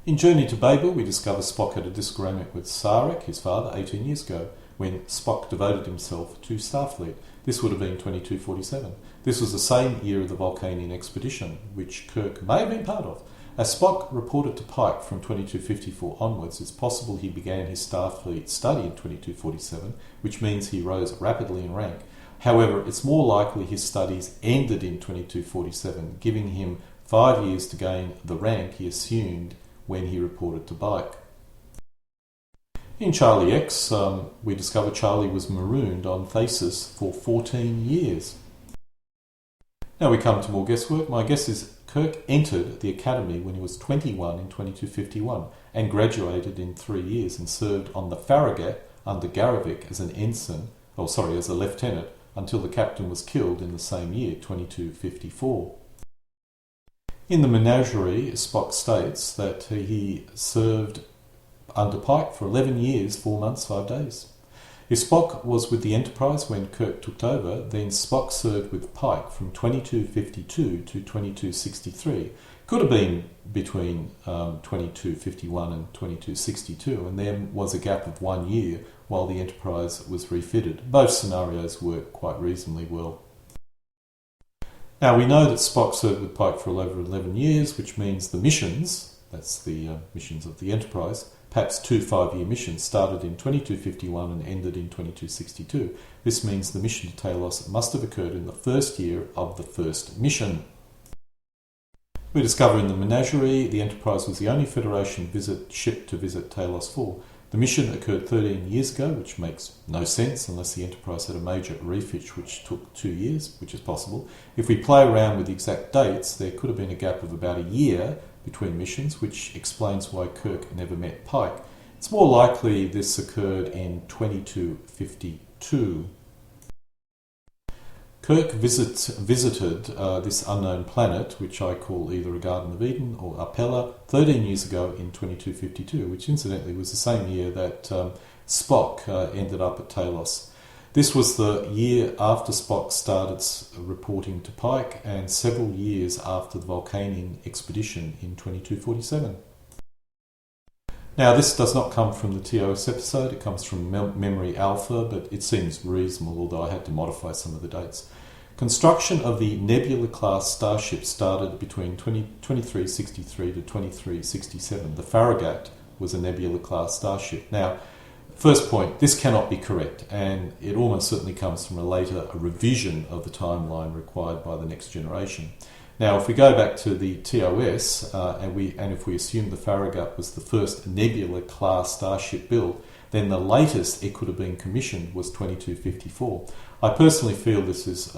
In Journey to Babel, we discover Spock had a disagreement with Sarek, his father, 18 years ago, when Spock devoted himself to Starfleet. This would have been 2247. This was the same year of the Vulcanian expedition, which Kirk may have been part of. As Spock reported to Pike from 2254 onwards, it's possible he began his Starfleet study in 2247, which means he rose rapidly in rank. However, it's more likely his studies ended in 2247, giving him 5 years to gain the rank he assumed when he reported to Pike. In Charlie X, we discover Charlie was marooned on Thasus for 14 years. Now we come to more guesswork. My guess is Kirk entered the Academy when he was 21 in 2251 and graduated in 3 years and served on the Farragut under Garavik as as a lieutenant, until the captain was killed in the same year, 2254. In the Menagerie, Spock states that he served under Pike for 11 years, 4 months, 5 days. If Spock was with the Enterprise when Kirk took over, then Spock served with Pike from 2252 to 2263. Could have been between 2251 and 2262, and there was a gap of 1 year while the Enterprise was refitted. Both scenarios work quite reasonably well. Now, we know that Spock served with Pike for over 11 years, which means the missions, that's the missions of the Enterprise, perhaps 2 5-year missions, started in 2251 and ended in 2262. This means the mission to Talos must have occurred in the first year of the first mission. We discover in the Menagerie the Enterprise was the only Federation ship to visit Talos 4. The mission occurred 13 years ago, which makes no sense unless the Enterprise had a major refit which took 2 years, which is possible. If we play around with the exact dates, there could have been a gap of about a year between missions, which explains why Kirk never met Pike. It's more likely this occurred in 2252. Kirk visited this unknown planet, which I call either a Garden of Eden or Apella, 13 years ago in 2252, which incidentally was the same year that Spock ended up at Talos. This was the year after Spock started reporting to Pike and several years after the Vulcanian expedition in 2247. Now, this does not come from the TOS episode, it comes from Memory Alpha, but it seems reasonable, although I had to modify some of the dates. Construction of the Nebula-class starship started between 2363 to 2367. The Farragut was a Nebula-class starship. Now, first point, this cannot be correct, and it almost certainly comes from a revision of the timeline required by the next generation. Now, if we go back to the TOS, and if we assume the Farragut was the first Nebula-class starship built, then the latest it could have been commissioned was 2254. I personally feel this is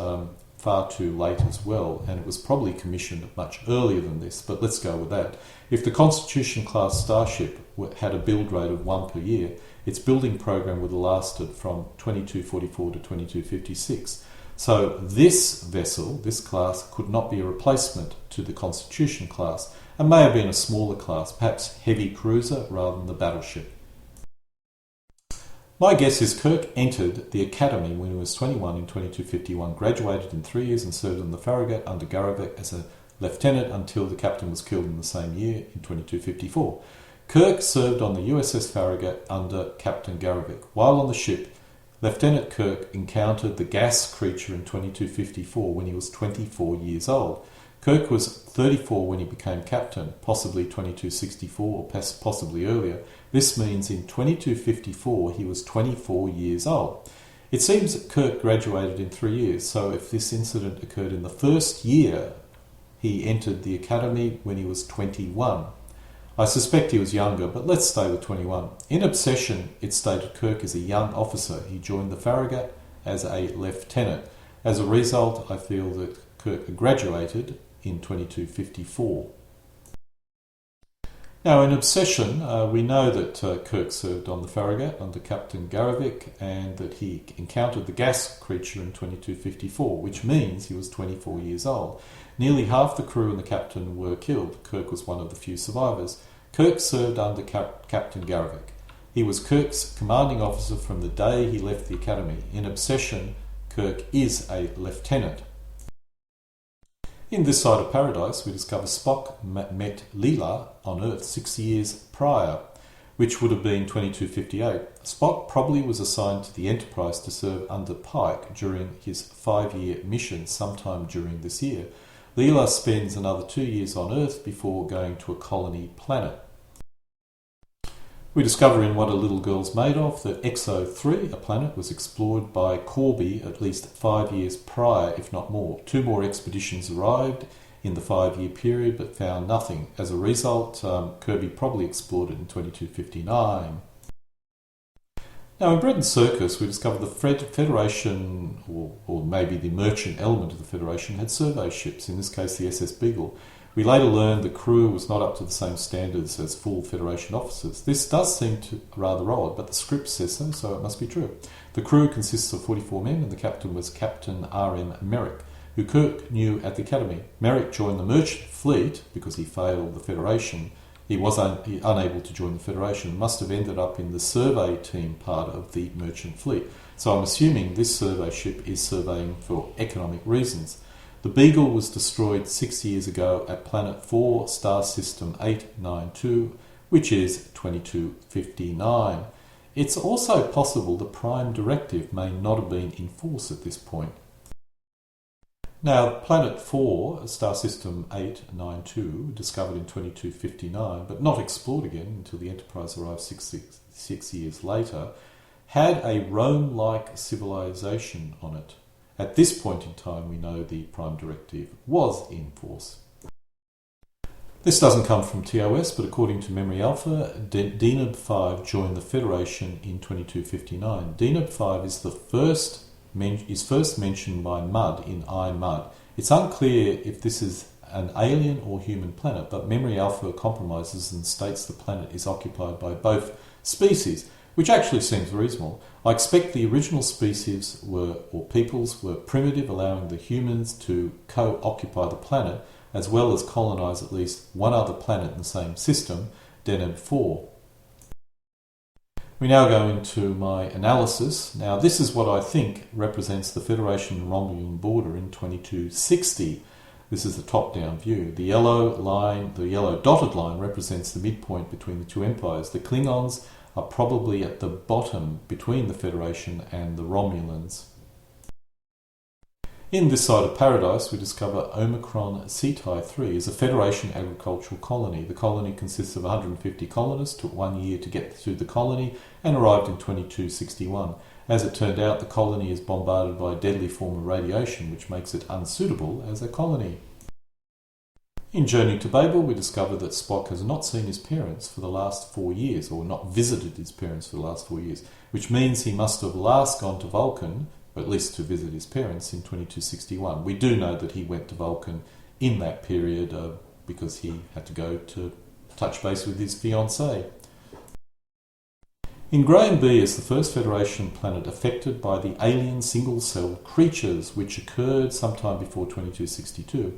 far too late as well, and it was probably commissioned much earlier than this, but let's go with that. If the Constitution-class starship had a build rate of 1 per year, its building program would have lasted from 2244 to 2256. So this vessel, this class, could not be a replacement to the Constitution class and may have been a smaller class, perhaps heavy cruiser rather than the battleship. My guess is Kirk entered the academy when he was 21 in 2251, graduated in 3 years and served on the Farragut under Garavik as a lieutenant until the captain was killed in the same year in 2254. Kirk served on the USS Farragut under Captain Garavik. While on the ship, Lieutenant Kirk encountered the gas creature in 2254 when he was 24 years old. Kirk was 34 when he became captain, possibly 2264 or possibly earlier. This means in 2254 he was 24 years old. It seems that Kirk graduated in 3 years, so if this incident occurred in the first year, he entered the academy when he was 21. I suspect he was younger, but let's stay with 21. In Obsession, it stated Kirk is a young officer. He joined the Farragut as a lieutenant. As a result, I feel that Kirk graduated in 2254. Now, in Obsession, we know that Kirk served on the Farragut under Captain Garavik and that he encountered the gas creature in 2254, which means he was 24 years old. Nearly half the crew and the captain were killed. Kirk was one of the few survivors. Kirk served under Captain Garavik. He was Kirk's commanding officer from the day he left the academy. In Obsession, Kirk is a lieutenant. In This Side of Paradise, we discover Spock met Leela on Earth 6 years prior, which would have been 2258. Spock probably was assigned to the Enterprise to serve under Pike during his 5-year mission sometime during this year. Leela spends another 2 years on Earth before going to a colony planet. We discover in What a Little Girl's Made Of that XO3, a planet, was explored by Corby at least 5 years prior, if not more. 2 more expeditions arrived in the 5-year period but found nothing. As a result, Kirby probably explored it in 2259. Now, in Bread and Circus, we discovered the Federation, or maybe the merchant element of the Federation, had survey ships, in this case the SS Beagle. We later learned the crew was not up to the same standards as full Federation officers. This does seem to rather odd, but the script says so, so it must be true. The crew consists of 44 men, and the captain was Captain R.M. Merrick, who Kirk knew at the academy. Merrick joined the merchant fleet because he failed the Federation. He was unable to join the Federation, must have ended up in the survey team part of the merchant fleet. So I'm assuming this survey ship is surveying for economic reasons. The Beagle was destroyed 6 years ago at Planet 4, Star System 892, which is 2259. It's also possible the Prime Directive may not have been in force at this point. Now, Planet 4, Star System 892, discovered in 2259, but not explored again until the Enterprise arrived six years later, had a Rome-like civilization on it. At this point in time, we know the Prime Directive was in force. This doesn't come from TOS, but according to Memory Alpha, DNIB 5 joined the Federation in 2259. DNIB 5 is first mentioned by Mudd in I, Mudd. It's unclear if this is an alien or human planet, but Memory Alpha compromises and states the planet is occupied by both species, which actually seems reasonable. I expect the original species peoples were primitive, allowing the humans to co-occupy the planet, as well as colonise at least one other planet in the same system, Deneb 4. We now go into my analysis. Now, this is what I think represents the Federation Romulan border in 2260. This is the top-down view. The yellow dotted line represents the midpoint between the two empires. The Klingons are probably at the bottom between the Federation and the Romulans. In this side of paradise, we discover Omicron Cetai 3 is a Federation agricultural colony. The colony consists of 150 colonists, took 1 year to get through the colony, and arrived in 2261. As it turned out, the colony is bombarded by a deadly form of radiation, which makes it unsuitable as a colony. In Journey to Babel, we discover that Spock has not seen his parents for the last 4 years, or not visited his parents for the last 4 years, which means he must have last gone to Vulcan, or at least to visit his parents, in 2261. We do know that he went to Vulcan in that period because he had to go to touch base with his fiancée. In Graham B is the first Federation planet affected by the alien single-cell creatures, which occurred sometime before 2262.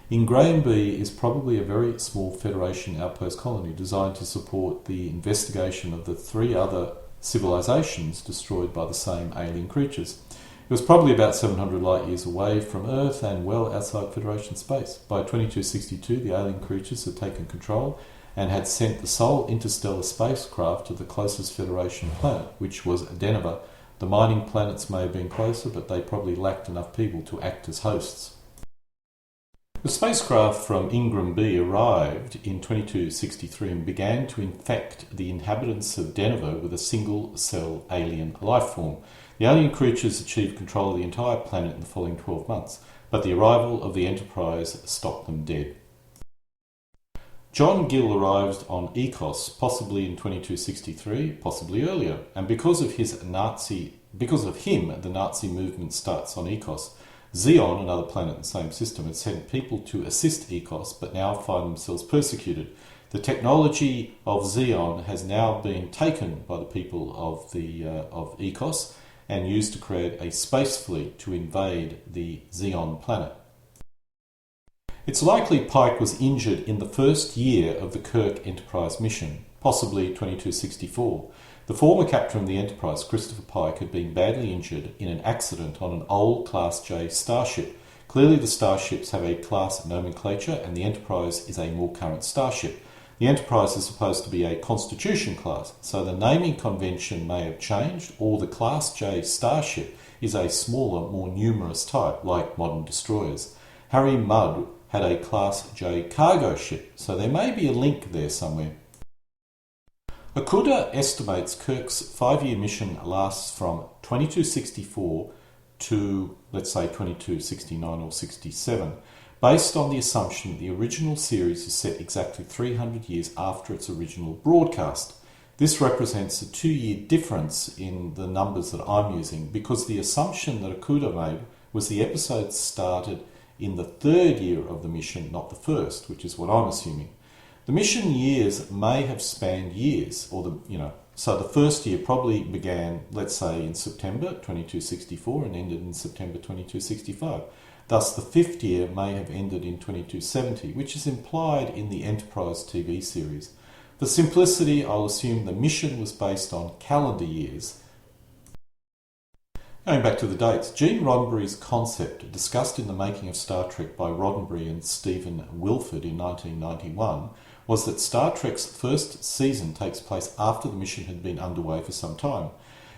In Graham B is probably a very small Federation outpost colony designed to support the investigation of the 3 other civilizations destroyed by the same alien creatures. It was probably about 700 light years away from Earth and well outside Federation space. By 2262, the alien creatures had taken control and had sent the sole interstellar spacecraft to the closest Federation planet, which was Denver. The mining planets may have been closer, but they probably lacked enough people to act as hosts. The spacecraft from Ingram B arrived in 2263 and began to infect the inhabitants of Denver with a single-cell alien life form. The alien creatures achieved control of the entire planet in the following 12 months, but the arrival of the Enterprise stopped them dead. John Gill arrived on Ecos, possibly in 2263, possibly earlier, and because of him, the Nazi movement starts on Ecos. Xeon, another planet in the same system, had sent people to assist Ecos, but now find themselves persecuted. The technology of Xeon has now been taken by the people of Ecos and used to create a space fleet to invade the Xeon planet. It's likely Pike was injured in the first year of the Kirk Enterprise mission, possibly 2264. The former captain of the Enterprise, Christopher Pike, had been badly injured in an accident on an old Class J starship. Clearly the starships have a class nomenclature and the Enterprise is a more current starship. The Enterprise is supposed to be a Constitution class, so the naming convention may have changed, or the Class J starship is a smaller, more numerous type, like modern destroyers. Harry Mudd had a Class J cargo ship, so there may be a link there somewhere. Okuda estimates Kirk's 5-year mission lasts from 2264 to, let's say, 2269 or 67, based on the assumption that the original series is set exactly 300 years after its original broadcast. This represents a 2-year difference in the numbers that I'm using because the assumption that Okuda made was the episode started in the 3rd year of the mission, not the 1st, which is what I'm assuming. The mission years may have spanned years, so the first year probably began, let's say, in September 2264 and ended in September 2265. Thus, the 5th year may have ended in 2270, which is implied in the Enterprise TV series. For simplicity, I'll assume the mission was based on calendar years. Going back to the dates, Gene Roddenberry's concept, discussed in The Making of Star Trek by Roddenberry and Stephen Wilford in 1991, was that Star Trek's first season takes place after the mission had been underway for some time.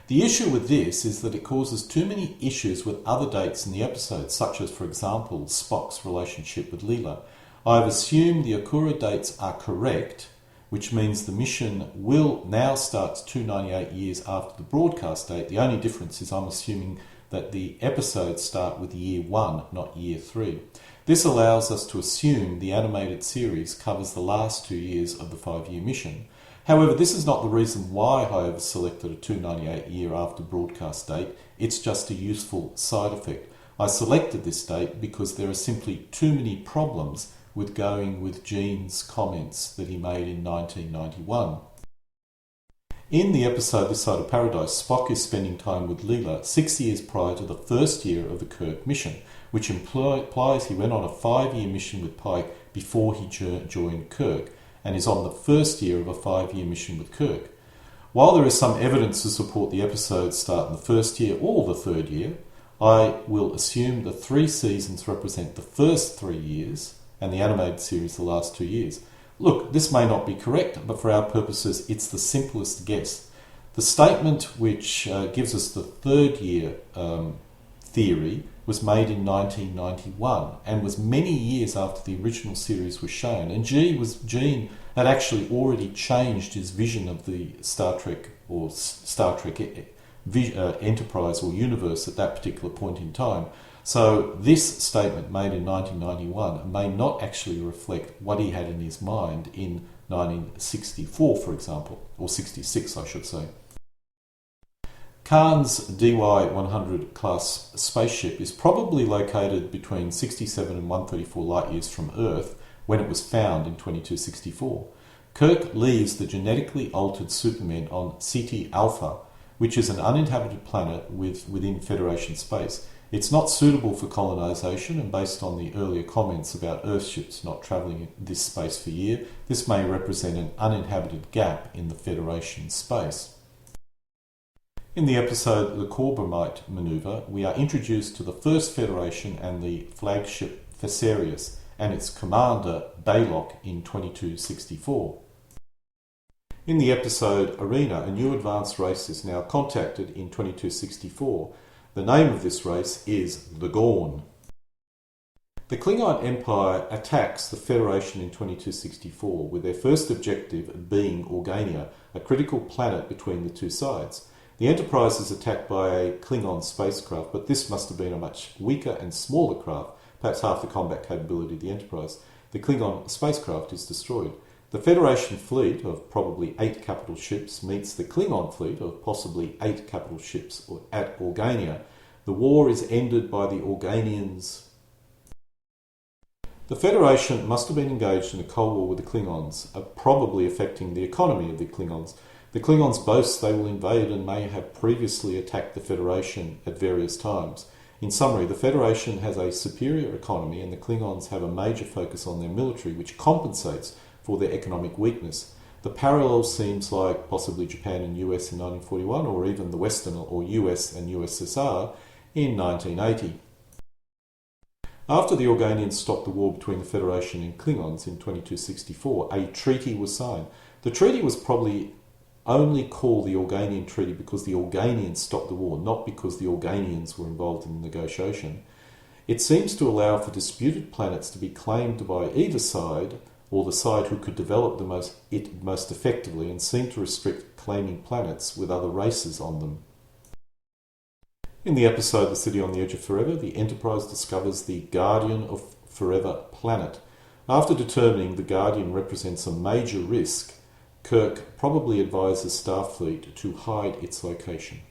The issue with this is that it causes too many issues with other dates in the episode, such as, for example, Spock's relationship with Leela. I've assumed the Okura dates are correct, which means the mission will now start 298 years after the broadcast date. The only difference is I'm assuming that the episodes start with year 1, not year 3. This allows us to assume the animated series covers the last 2 years of the 5-year mission. However, this is not the reason why I have selected a 298 year after broadcast date. It's just a useful side effect. I selected this date because there are simply too many problems with going with Gene's comments that he made in 1991. In the episode This Side of Paradise, Spock is spending time with Leela 6 years prior to the 1st year of the Kirk mission, which implies he went on a 5-year mission with Pike before he joined Kirk, and is on the 1st year of a 5-year mission with Kirk. While there is some evidence to support the episodes start in the 1st year or the 3rd year, I will assume the 3 seasons represent the first 3 years and the animated series the last 2 years. Look, this may not be correct, but for our purposes it's the simplest guess. The statement which gives us the 3rd year theory was made in 1991 and was many years after the original series was shown. And Gene had actually already changed his vision of the Star Trek Enterprise or universe at that particular point in time. So this statement made in 1991 may not actually reflect what he had in his mind in 1964, for example, or 66, I should say. Khan's DY-100 class spaceship is probably located between 67 and 134 light years from Earth when it was found in 2264. Kirk leaves the genetically altered Superman on Ceti Alpha, which is an uninhabited planet within Federation space. It's not suitable for colonisation, and based on the earlier comments about Earthships not travelling in this space for a year, this may represent an uninhabited gap in the Federation space. In the episode The Corbomite Maneuver, we are introduced to the First Federation and the flagship Thessarius and its commander Baylock in 2264. In the episode Arena, a new advanced race is now contacted in 2264. The name of this race is the Gorn. The Klingon Empire attacks the Federation in 2264, with their first objective being Organia, a critical planet between the two sides. The Enterprise is attacked by a Klingon spacecraft, but this must have been a much weaker and smaller craft, perhaps half the combat capability of the Enterprise. The Klingon spacecraft is destroyed. The Federation fleet of probably 8 capital ships meets the Klingon fleet of possibly 8 capital ships at Organia. The war is ended by the Organians. The Federation must have been engaged in a cold war with the Klingons, probably affecting the economy of the Klingons. The Klingons boast they will invade and may have previously attacked the Federation at various times. In summary, the Federation has a superior economy and the Klingons have a major focus on their military, which compensates for their economic weakness. The parallel seems like possibly Japan and US in 1941, or even the Western or US and USSR in 1980. After the Organians stopped the war between the Federation and Klingons in 2264, a treaty was signed. The treaty was probably only called the Organian Treaty because the Organians stopped the war, not because the Organians were involved in the negotiation. It seems to allow for disputed planets to be claimed by either side, or the side who could develop it most effectively, and seem to restrict claiming planets with other races on them. In the episode The City on the Edge of Forever, the Enterprise discovers the Guardian of Forever planet. After determining the Guardian represents a major risk, Kirk probably advises Starfleet to hide its location.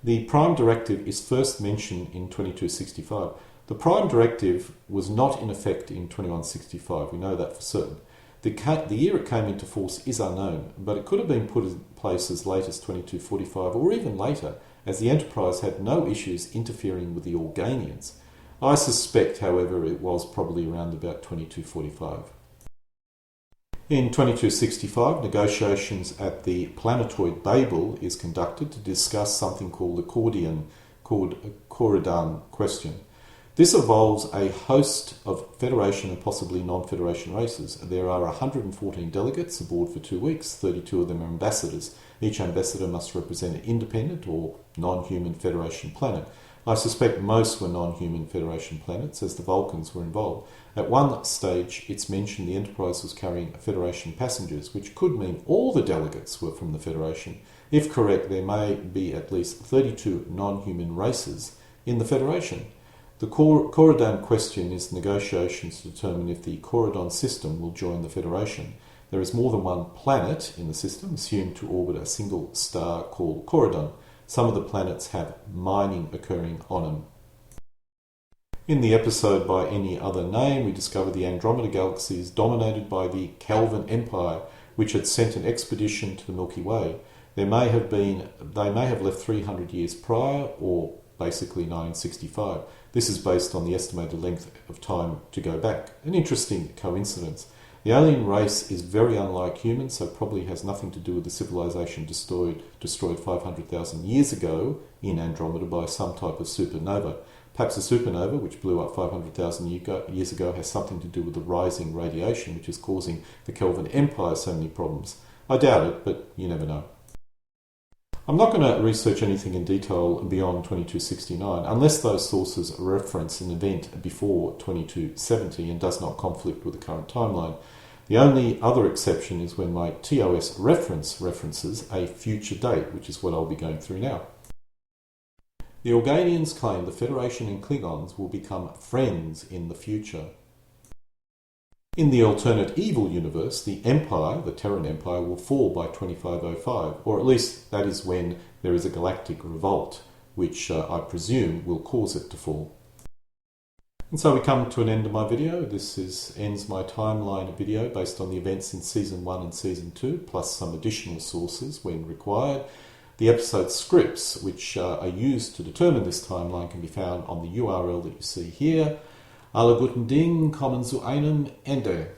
The Prime Directive is first mentioned in 2265. The Prime Directive was not in effect in 2165, we know that for certain. The year it came into force is unknown, but it could have been put in place as late as 2245 or even later, as the Enterprise had no issues interfering with the Organians. I suspect, however, it was probably around about 2245. In 2265, negotiations at the planetoid Babel is conducted to discuss something called the Corridan question. This involves a host of Federation and possibly non-Federation races. There are 114 delegates aboard for 2 weeks, 32 of them are ambassadors. Each ambassador must represent an independent or non-human Federation planet. I suspect most were non-human Federation planets, as the Vulcans were involved. At one stage, it's mentioned the Enterprise was carrying Federation passengers, which could mean all the delegates were from the Federation. If correct, there may be at least 32 non-human races in the Federation. The Corridan question is negotiations to determine if the Corridon system will join the Federation. There is more than one planet in the system, assumed to orbit a single star called Corridon. Some of the planets have mining occurring on them. In the episode By Any Other Name, we discover the Andromeda Galaxy is dominated by the Kelvin Empire, which had sent an expedition to the Milky Way. They may have left 300 years prior, or basically 1965. This is based on the estimated length of time to go back. An interesting coincidence. The alien race is very unlike humans, so probably has nothing to do with the civilization destroyed 500,000 years ago in Andromeda by some type of supernova. Perhaps a supernova, which blew up 500,000 years ago, has something to do with the rising radiation, which is causing the Kelvin Empire so many problems. I doubt it, but you never know. I'm not going to research anything in detail beyond 2269 unless those sources reference an event before 2270 and does not conflict with the current timeline. The only other exception is when my TOS references a future date, which is what I'll be going through now. The Organians claim the Federation and Klingons will become friends in the future. In the alternate evil universe, the Empire, the Terran Empire, will fall by 2505, or at least that is when there is a galactic revolt, which I presume will cause it to fall. And so we come to an end of my video. This ends my timeline video based on the events in Season 1 and Season 2, plus some additional sources when required. The episode scripts, which are used to determine this timeline, can be found on the URL that you see here. Alle guten Dinge kommen zu einem Ende.